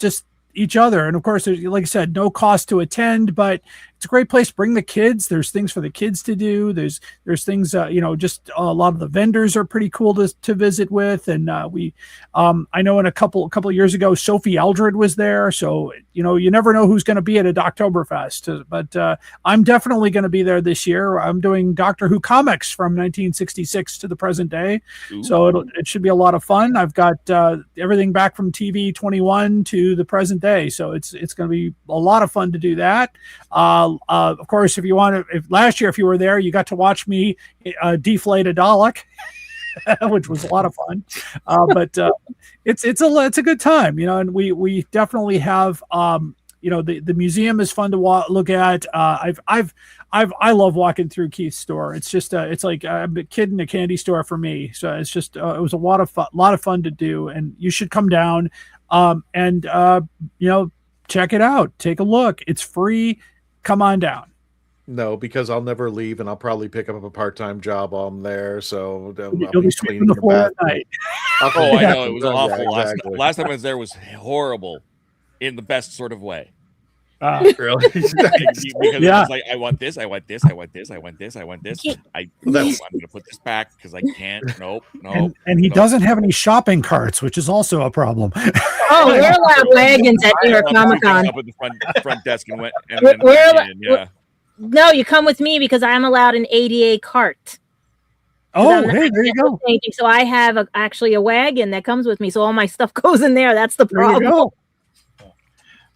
just each other. And of course, there's, like I said, no cost to attend, but it's a great place. Bring the kids. There's things for the kids to do. There's things, just a lot of the vendors are pretty cool to visit with. And I know in a couple of years ago, Sophie Eldred was there. So, you never know who's going to be at a Doctoberfest, but I'm definitely going to be there this year. I'm doing Doctor Who comics from 1966 to the present day. Ooh. So it should be a lot of fun. I've got everything back from TV 21 to the present day. So it's going to be a lot of fun to do that. Of course, if you want to, last year, if you were there, you got to watch me deflate a Dalek, which was a lot of fun. But it's a good time, and we definitely have, the museum is fun to look at. I love walking through Keith's store. It's just, it's like a kid in a candy store for me. So it's just, it was a lot of fun to do, and you should come down, and check it out. Take a look. It's free. Come on down. No, because I'll never leave, and I'll probably pick up a part-time job while I'm there. So you'll be sweeping the floor at night. Oh, I know, it was awful. Yeah, exactly. Last time I was there was horrible, in the best sort of way. Really? Because yeah. It's like, I want this. I'm going to put this back because I can't. Nope. And he doesn't have any shopping carts, which is also a problem. Oh, we're allowed wagons at New York Comic Con. Up at the front desk and went. No, you come with me because I'm allowed an ADA cart. Oh, hey, there you go. So I have actually a wagon that comes with me, so all my stuff goes in there. That's the problem. There you go.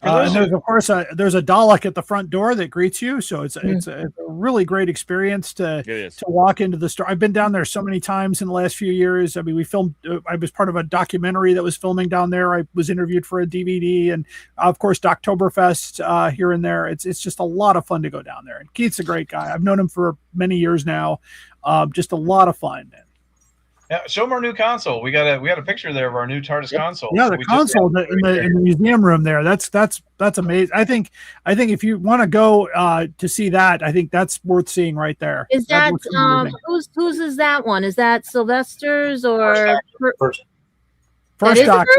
And there's, of course, there's a Dalek at the front door that greets you. So it's a really great experience to walk into the store. I've been down there so many times in the last few years. I mean, we filmed. I was part of a documentary that was filming down there. I was interviewed for a DVD, and of course, Doctoberfest here and there. It's just a lot of fun to go down there. And Keith's a great guy. I've known him for many years now. Just a lot of fun. Yeah, show them our new console. We got a picture there of our new TARDIS console. Yeah, the console in the museum room there. That's amazing. I think if you want to go to see that, I think that's worth seeing right there. Is that whose is that one? Is that Sylvester's or first Doctor?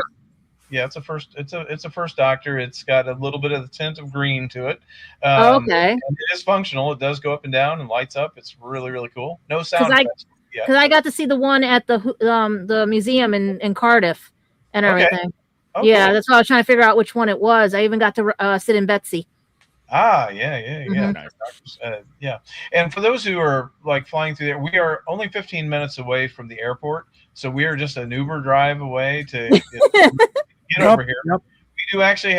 Yeah, it's a first Doctor. It's got a little bit of the tint of green to it. Okay. And it is functional. It does go up and down and lights up. It's really, really cool. No sound effects. Because I got to see the one at the museum in Cardiff and everything. Okay. Oh, yeah, cool. that's why I was trying to figure out which one it was. I even got to sit in Betsy. Yeah. Nice. Yeah. And for those who are like flying through there, we are only 15 minutes away from the airport, so we are just an Uber drive away to get over here. Yep. We do actually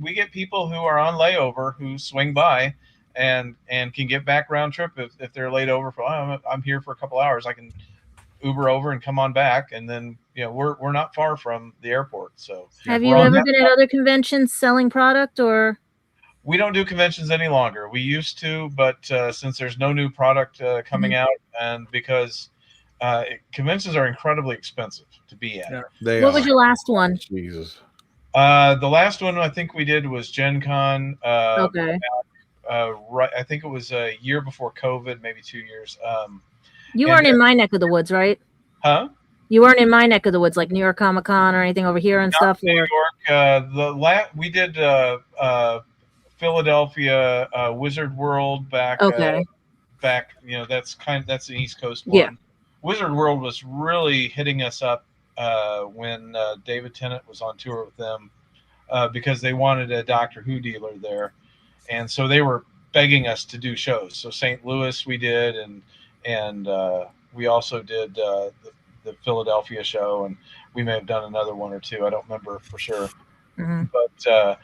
we get people who are on layover who swing by and can get back round trip if they're laid over for I'm here for a couple hours. I can Uber over and come on back, and then we're not far from the airport. So have you ever been at other conventions selling product, or? We don't do conventions any longer. We used to, but since there's no new product coming out, and because conventions are incredibly expensive to be at. Yeah, what was your last one? Jesus. The last one I think we did was Gen Con. Okay. Right, I think it was a year before COVID, maybe 2 years. You weren't in my neck of the woods, right? Huh? You weren't in my neck of the woods, like New York Comic Con or anything over here and stuff. New York. We did Philadelphia Wizard World back. Okay. Back, that's the East Coast one. Yeah. Wizard World was really hitting us up when David Tennant was on tour with them because they wanted a Doctor Who dealer there. And so they were begging us to do shows. So St. Louis we did, and we also did the Philadelphia show, and we may have done another one or two. I don't remember for sure. Mm-hmm. But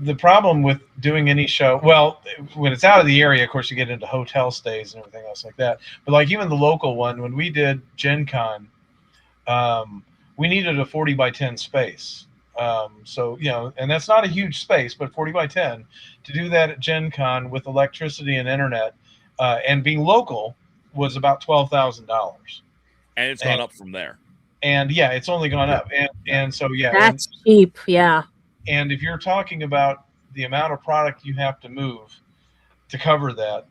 the problem with doing any show, well, when it's out of the area, of course, you get into hotel stays and everything else like that. But like even the local one, when we did Gen Con, we needed a 40 by 10 space. So, and that's not a huge space, but 40 by 10 to do that at Gen Con with electricity and internet and being local was about $12,000. And it's gone up from there. And yeah, it's only gone up. And so, yeah. That's cheap. Yeah. And if you're talking about the amount of product you have to move to cover that,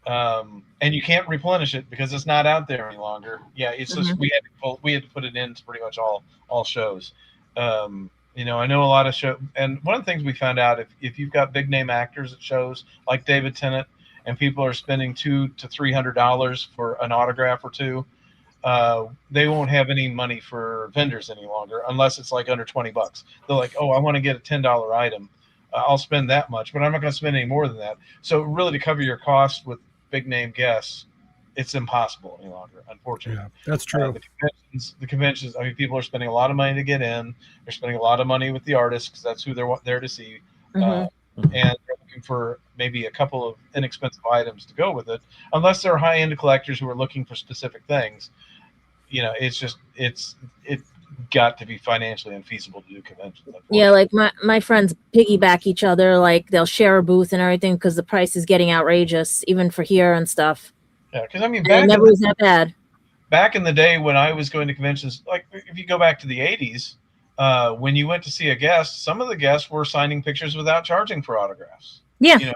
and you can't replenish it because it's not out there any longer. Yeah. It's just, we had to put it into pretty much all shows. You know, I know a lot of shows, and one of the things we found out, if you've got big name actors at shows like David Tennant, and people are spending $200 to $300 for an autograph or two, they won't have any money for vendors any longer unless it's like under $20. They're like, oh, I want to get a $10 item. I'll spend that much, but I'm not going to spend any more than that. So really, to cover your costs with big name guests, it's impossible any longer, unfortunately. Yeah, that's true. The conventions, I mean, people are spending a lot of money to get in. They're spending a lot of money with the artists because that's who they're there to see. And they're looking for maybe a couple of inexpensive items to go with it, unless they're high-end collectors who are looking for specific things. You know, it's got to be financially unfeasible to do conventions. Yeah, like my friends piggyback each other, like they'll share a booth and everything because the price is getting outrageous, even for here and stuff. Yeah, because I mean, it never was that bad. Back in the day when I was going to conventions, like if you go back to the 80s, when you went to see a guest, some of the guests were signing pictures without charging for autographs. Yeah. You know,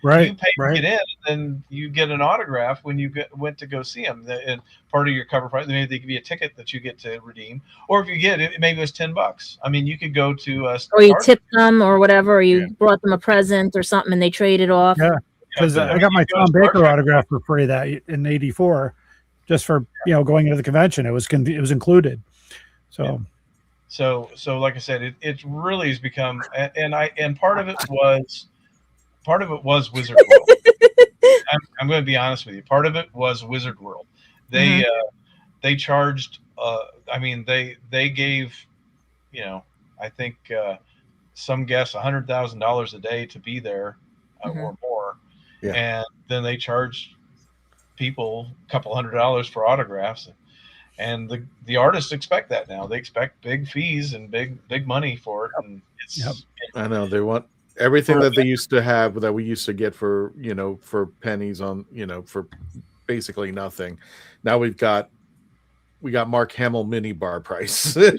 right. You pay to get in, and then you get an autograph when you went to go see them. And part of your cover price, maybe they give you a ticket that you get to redeem, or if you get it, maybe it was $10. I mean, you could go to or you tip them or whatever, or you brought them a present or something, and they trade it off. Yeah, because I got my Tom Baker autograph for free that in '84, just for going into the convention. It was included. So. So like I said, it really has become, and part of it was Wizard World. I'm going to be honest with you. Part of it was Wizard World. They charged. I mean, they gave, I think some guests $100,000 a day to be there or more, and then they charged people a couple $100 for autographs. And the artists expect that now. They expect big fees and big money for it. And I know they want everything that they used to have, that we used to get for for pennies on for basically nothing. Now we got Mark Hamill mini bar price. Yeah,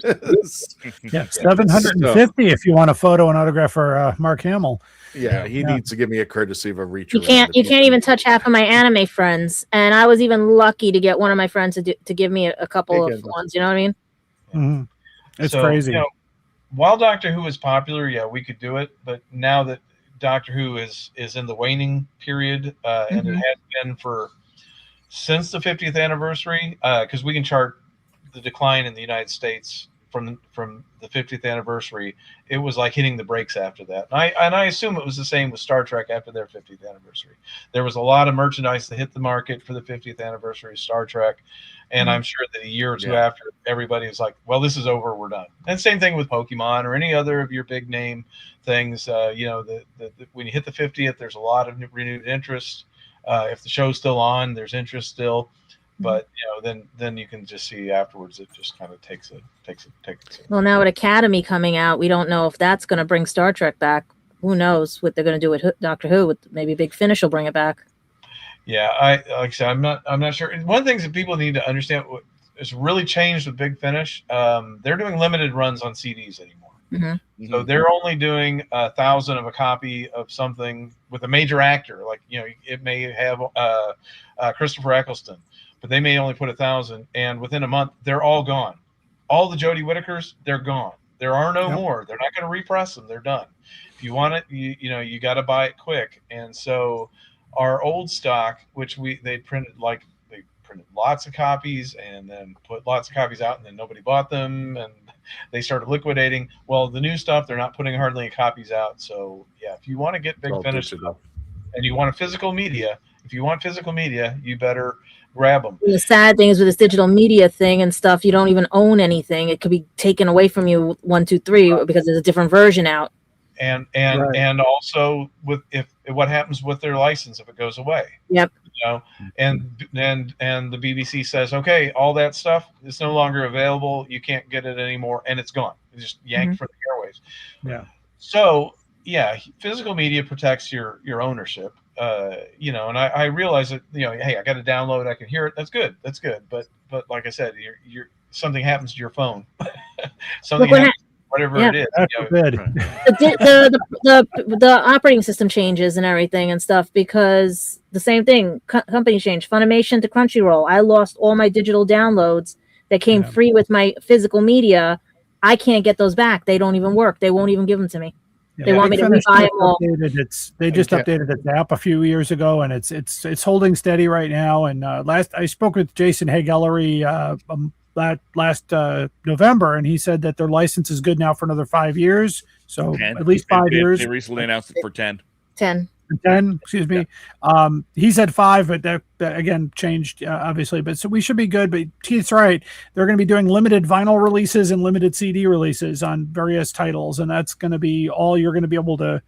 $750 if you want a photo and autograph for Mark Hamill. Yeah, he needs to give me a courtesy of a reach. You can't even touch half of my anime friends, and I was even lucky to get one of my friends to give me a couple of ones. You know what I mean? Mm-hmm. It's crazy. While Doctor Who is popular, we could do it, but now that Doctor Who is in the waning period, and it has been since the 50th anniversary, because we can chart the decline in the United States from the 50th anniversary. It was like hitting the brakes after that. And I assume it was the same with Star Trek after their 50th anniversary. There was a lot of merchandise that hit the market for the 50th anniversary of Star Trek. And I'm sure that a year or two after, everybody was like, well, this is over, we're done. And same thing with Pokemon or any other of your big name things. When you hit the 50th, there's a lot of renewed interest. If the show's still on, there's interest still. But then you can just see afterwards it just kind of takes it. Well, now with Academy coming out, we don't know if that's going to bring Star Trek back. Who knows what they're going to do with Doctor Who? Maybe Big Finish will bring it back. Yeah, like I said, I'm not sure. One of the things that people need to understand has really changed with Big Finish. They're doing limited runs on CDs anymore. So they're only doing 1,000 of a copy of something with a major actor. Like it may have Christopher Eccleston, but they may only put 1,000, and within a month they're all gone. All the Jodie Whittakers, they're gone. There are no more. They're not going to repress them. They're done. If you want it, you got to buy it quick. And so our old stock, which they printed lots of copies and then put lots of copies out, and then nobody bought them, and they started liquidating. Well, the new stuff, they're not putting hardly any copies out. So if you want to get Big Finish stuff and you want physical media, you better grab them. And the sad thing is with this digital media thing and stuff, you don't even own anything. It could be taken away from you 1, 2, 3 because there's a different version out. And also with what happens with their license if it goes away. Yep. And the BBC says, okay, all that stuff is no longer available. You can't get it anymore, and it's gone. It's just yanked from the airwaves. Yeah. So physical media protects your ownership. And I realize that hey, I got to download, I can hear it. That's good. But like I said, you're something happens to your phone. Something happens. Whatever it is, the operating system changes and everything and stuff, because the same thing, companies change. Funimation to Crunchyroll. I lost all my digital downloads that came free with my physical media I can't get those back. They don't even work. They won't even give them to me. They want me to Finish rebuy them all. They just updated its app a few years ago, and it's holding steady right now. And last I spoke with Jason Hagellery last November, and he said that their license is good now for another 5 years. So 10. at least 5 years. They recently announced it for 10. 10. 10, excuse me. Yeah. He said 5, but that again changed obviously. But so we should be good. But Keith's right. They're going to be doing limited vinyl releases and limited CD releases on various titles, and that's going to be all you're going to be able to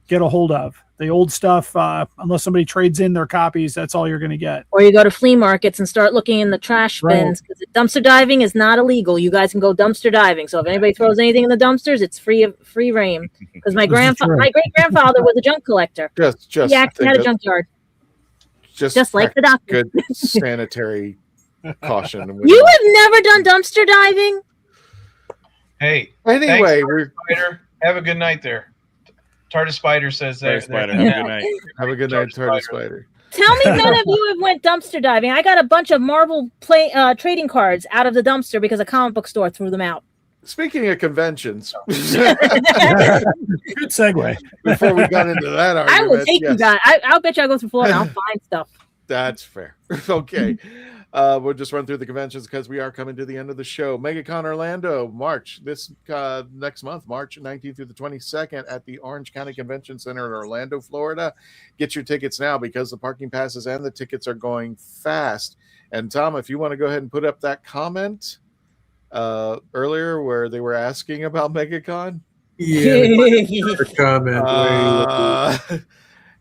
get a hold of. The old stuff, unless somebody trades in their copies, that's all you're going to get. Or you go to flea markets and start looking in the trash bins, because dumpster diving is not illegal. You guys can go dumpster diving. So if anybody throws anything in the dumpsters, it's free reign. Because my great grandfather was a junk collector. He actually had a junkyard. Just like the doctor. Good sanitary caution. You have never done dumpster diving? Hey. Anyway, Spider. Have a good night there. TARDIS Spider says that. Spider, have a good night. Have a good night, TARDIS Spider. Tell me none of you have went dumpster diving. I got a bunch of Marvel trading cards out of the dumpster because a comic book store threw them out. Speaking of conventions, good segue. Before we got into that argument, I will take you guys. I'll bet you I'll go through Florida. I'll find stuff. That's fair. Okay. We'll just run through the conventions because we are coming to the end of the show. MegaCon Orlando, March, next month, March 19th through the 22nd at the Orange County Convention Center in Orlando, Florida. Get your tickets now because the parking passes and the tickets are going fast. And Tom, if you want to go ahead and put up that comment earlier where they were asking about MegaCon. Yeah, comment.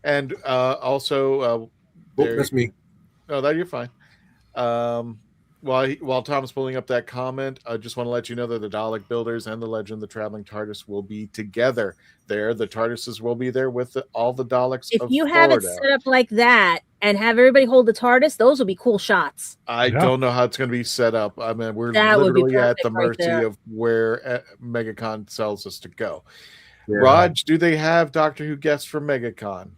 And also, that's me. No, that you're fine. While Tom's pulling up that comment, I just want to let you know that the Dalek Builders and the Legend of the Traveling TARDIS will be together there. The TARDISes will be there with all the Daleks. If you have it set up like that and have everybody hold the TARDIS, those will be cool shots. I don't know how it's going to be set up. I mean, we're literally at the mercy of where MegaCon tells us to go. Yeah. Raj, do they have Doctor Who guests from MegaCon?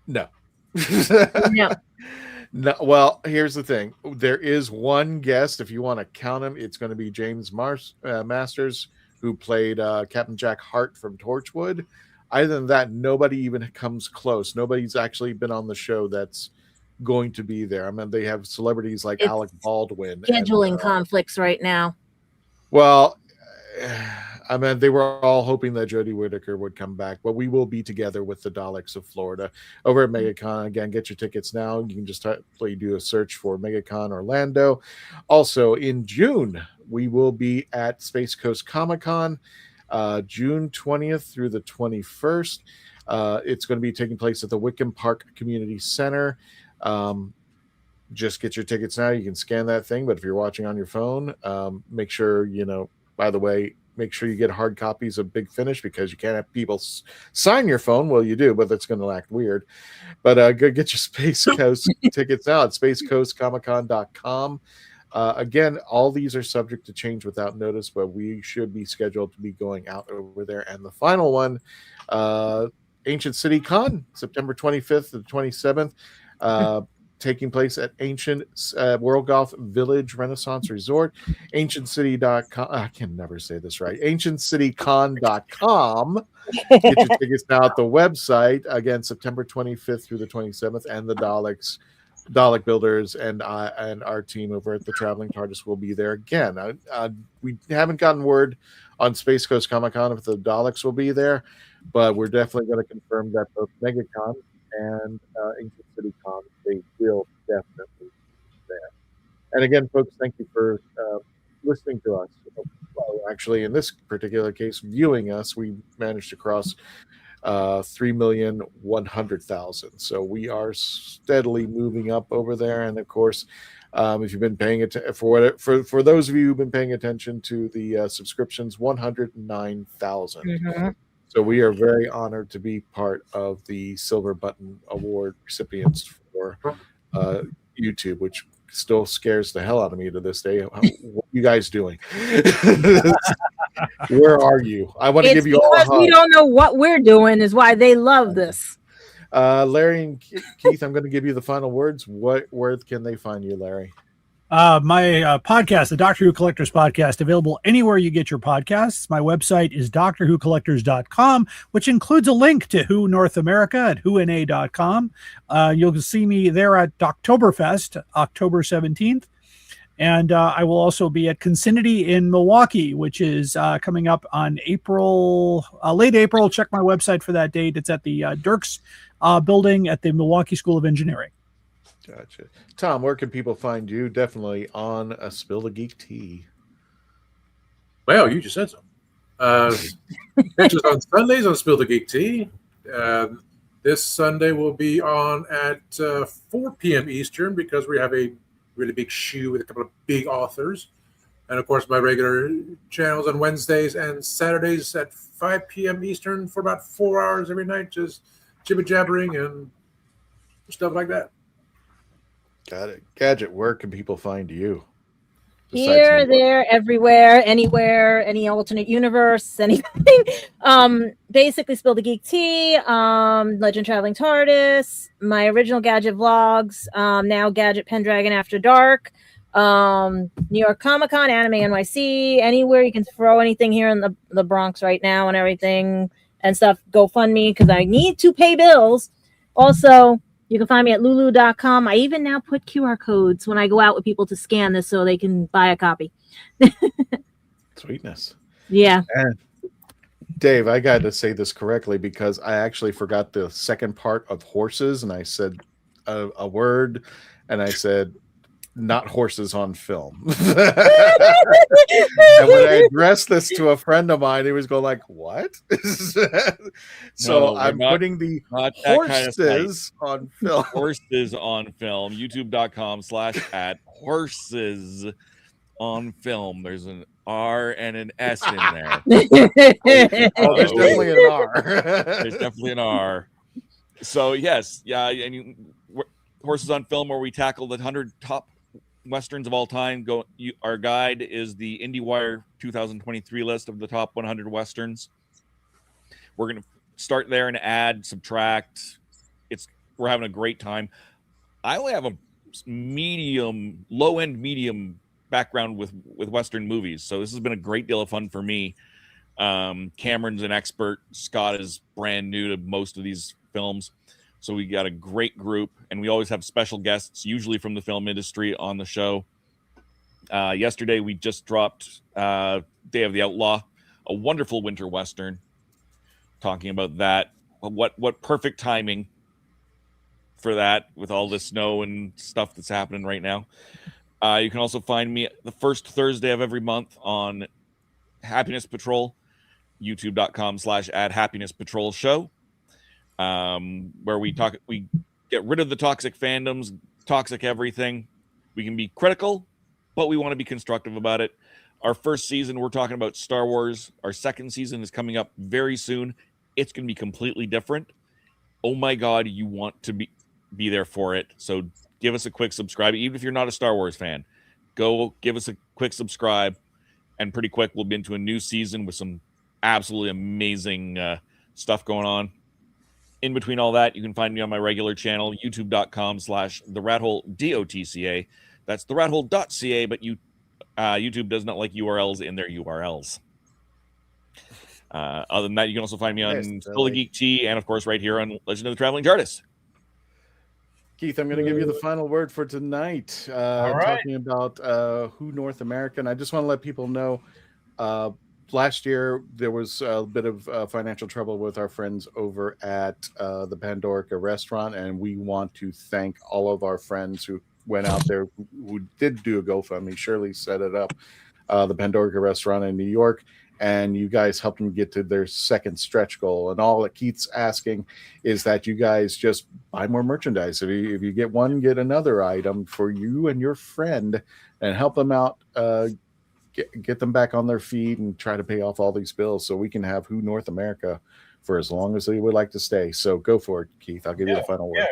No. No. No, well, here's the thing. There is one guest. If you want to count him, it's going to be James Masters, who played Captain Jack Hart from Torchwood. Other than that, nobody even comes close. Nobody's actually been on the show that's going to be there. I mean, they have celebrities like Alec Baldwin. Scheduling conflicts right now. Well, I mean, they were all hoping that Jodie Whittaker would come back, but we will be together with the Daleks of Florida over at MegaCon. Again, get your tickets now. You can just do a search for MegaCon Orlando. Also, in June, we will be at Space Coast Comic-Con, June 20th through the 21st. It's going to be taking place at the Wickham Park Community Center. Just get your tickets now. You can scan that thing, but if you're watching on your phone, make sure, by the way, make sure you get hard copies of Big Finish because you can't have people sign your phone. Well, you do, but that's going to act weird. But go get your Space Coast tickets now at spacecoastcomiccon.com. Again, all these are subject to change without notice, but we should be scheduled to be going out over there. And the final one, Ancient City Con, September 25th to the 27th. Taking place at Ancient World Golf Village Renaissance Resort, ancientcity.com. I can never say this right. ancientcitycon.com. Get your tickets now at the website. Again, September 25th through the 27th, and the Dalek Builders and our team over at the Traveling TARDIS will be there again. We haven't gotten word on Space Coast Comic-Con if the Daleks will be there, but we're definitely going to confirm that both MegaCon and Ancient City Con, they will definitely be there. And again, folks, thank you for listening to us. Well, actually, in this particular case, viewing us, we managed to cross 3,100,000. So we are steadily moving up over there. And of course, if you've been paying attention, for those of you who've been paying attention to the subscriptions, 109,000. Mm-hmm. So we are very honored to be part of the Silver Button Award recipients for YouTube, which still scares the hell out of me to this day. What are you guys doing? Where are you? I want to give you all a hug. We don't know what we're doing is why they love this. Larry and Keith, I'm going to give you the final words. Where can they find you, Larry? My podcast, the Doctor Who Collectors Podcast, available anywhere you get your podcasts. My website is drwhocollectors.com, which includes a link to Who North America at whona.com. You'll see me there at Doctoberfest, October 17th. And I will also be at Consinity in Milwaukee, which is coming up on late April. Check my website for that date. It's at the Dirks building at the Milwaukee School of Engineering. Gotcha. Tom, where can people find you? Definitely on a Spill the Geek Tea. Well, you just said so. Catch us on Sundays on Spill the Geek Tea. This Sunday will be on at 4 p.m. Eastern because we have a really big shoe with a couple of big authors. And, of course, my regular channels on Wednesdays and Saturdays at 5 p.m. Eastern for about 4 hours every night, just jibber-jabbering and stuff like that. Got it. Gadget, where can people find you? Here, there, everywhere, anywhere, any alternate universe, anything. Basically, Spill the Geek Tea, Legend Traveling TARDIS, my original Gadget vlogs, now Gadget Pendragon After Dark, New York Comic Con, Anime NYC, anywhere you can throw anything here in the Bronx right now and everything and stuff. GoFundMe because I need to pay bills. Also, you can find me at lulu.com. I even now put QR codes when I go out with people to scan this so they can buy a copy. Sweetness. Yeah. And Dave, I got to say this correctly because I actually forgot the second part of horses, and I said a word, and I said not horses on film. And when I addressed this to a friend of mine, he was going like, what? So I'm putting the horses on film. Horses on film. YouTube.com/horses on film. There's an R and an S in there. There's definitely an R. There's definitely an R. So yes, yeah, and horses on film, where we tackle the 100 top Westerns of all time. Our guide is the IndieWire 2023 list of the top 100 Westerns. We're going to start there and add, subtract. We're having a great time. I only have a low-end medium background with Western movies, so this has been a great deal of fun for me. Cameron's an expert. Scott is brand new to most of these films. So we got a great group, and we always have special guests, usually from the film industry, on the show. Yesterday, we just dropped Day of the Outlaw, a wonderful winter Western, talking about that. What perfect timing for that with all the snow and stuff that's happening right now. You can also find me the first Thursday of every month on Happiness Patrol, youtube.com/@happinesspatrolshow. Where we get rid of the toxic fandoms, toxic everything. We can be critical, but we want to be constructive about it. Our first season, we're talking about Star Wars. Our second season is coming up very soon. It's going to be completely different. Oh my God, you want to be there for it. So give us a quick subscribe. Even if you're not a Star Wars fan, go give us a quick subscribe. And pretty quick, we'll be into a new season with some absolutely amazing stuff going on. In between all that, you can find me on my regular channel, youtube.com/therathole.dotca. That's therathole.ca, but YouTube does not like URLs in their URLs. Other than that, you can also find me on Spill the Geek Tea and, of course, right here on Legend of the Traveling TARDIS. Keith, I'm going to give you the final word for tonight. Talking about Who North America. And I just want to let people know, last year, there was a bit of financial trouble with our friends over at the Pandorica restaurant, and we want to thank all of our friends who went out there, who did do a GoFundMe. Shirley set it up, the Pandorica restaurant in New York, and you guys helped them get to their second stretch goal. And all that Keith's asking is that you guys just buy more merchandise. If you get one, get another item for you and your friend, and help them out. Get them back on their feet and try to pay off all these bills so we can have Who North America for as long as they would like to stay. So go for it, Keith. I'll give you the final word.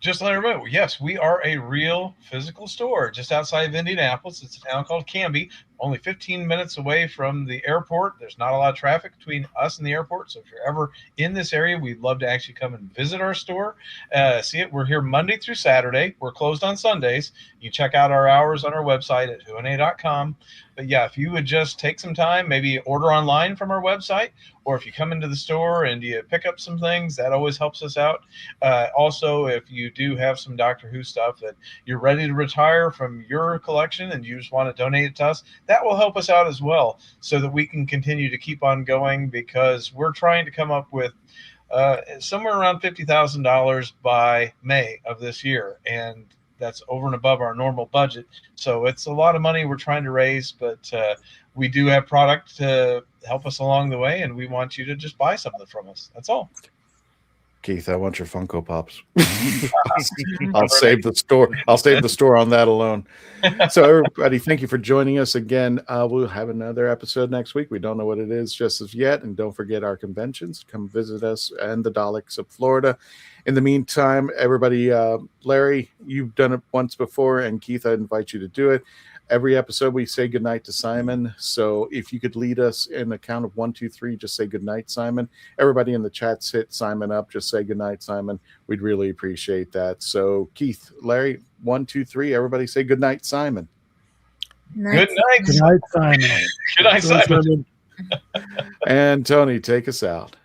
Just to let everybody know, yes, we are a real physical store just outside of Indianapolis. It's a town called Canby, only 15 minutes away from the airport. There's not a lot of traffic between us and the airport. So if you're ever in this area, we'd love to actually come and visit our store. See it. We're here Monday through Saturday. We're closed on Sundays. You check out our hours on our website at whona.com. But yeah, if you would just take some time, maybe order online from our website, or if you come into the store and you pick up some things, that always helps us out. Also, if you do have some Doctor Who stuff that you're ready to retire from your collection and you just want to donate it to us, that will help us out as well, so that we can continue to keep on going, because we're trying to come up with somewhere around $50,000 by May of this year. And that's over and above our normal budget. So it's a lot of money we're trying to raise, but we do have product to help us along the way, and we want you to just buy something from us. That's all. Keith, I want your Funko Pops. I'll save the store. I'll save the store on that alone. So everybody, thank you for joining us again. We'll have another episode next week. We don't know what it is just as yet. And don't forget our conventions. Come visit us and the Daleks of Florida. In the meantime, everybody, Larry, you've done it once before, and Keith, I invite you to do it. Every episode, we say goodnight to Simon. So if you could lead us in a count of 1, 2, 3, just say goodnight, Simon. Everybody in the chats, hit Simon up. Just say goodnight, Simon. We'd really appreciate that. So Keith, Larry, 1, 2, 3. Everybody say goodnight, Simon. Good night. Good night, Simon. Good night, Simon. And Tony, take us out.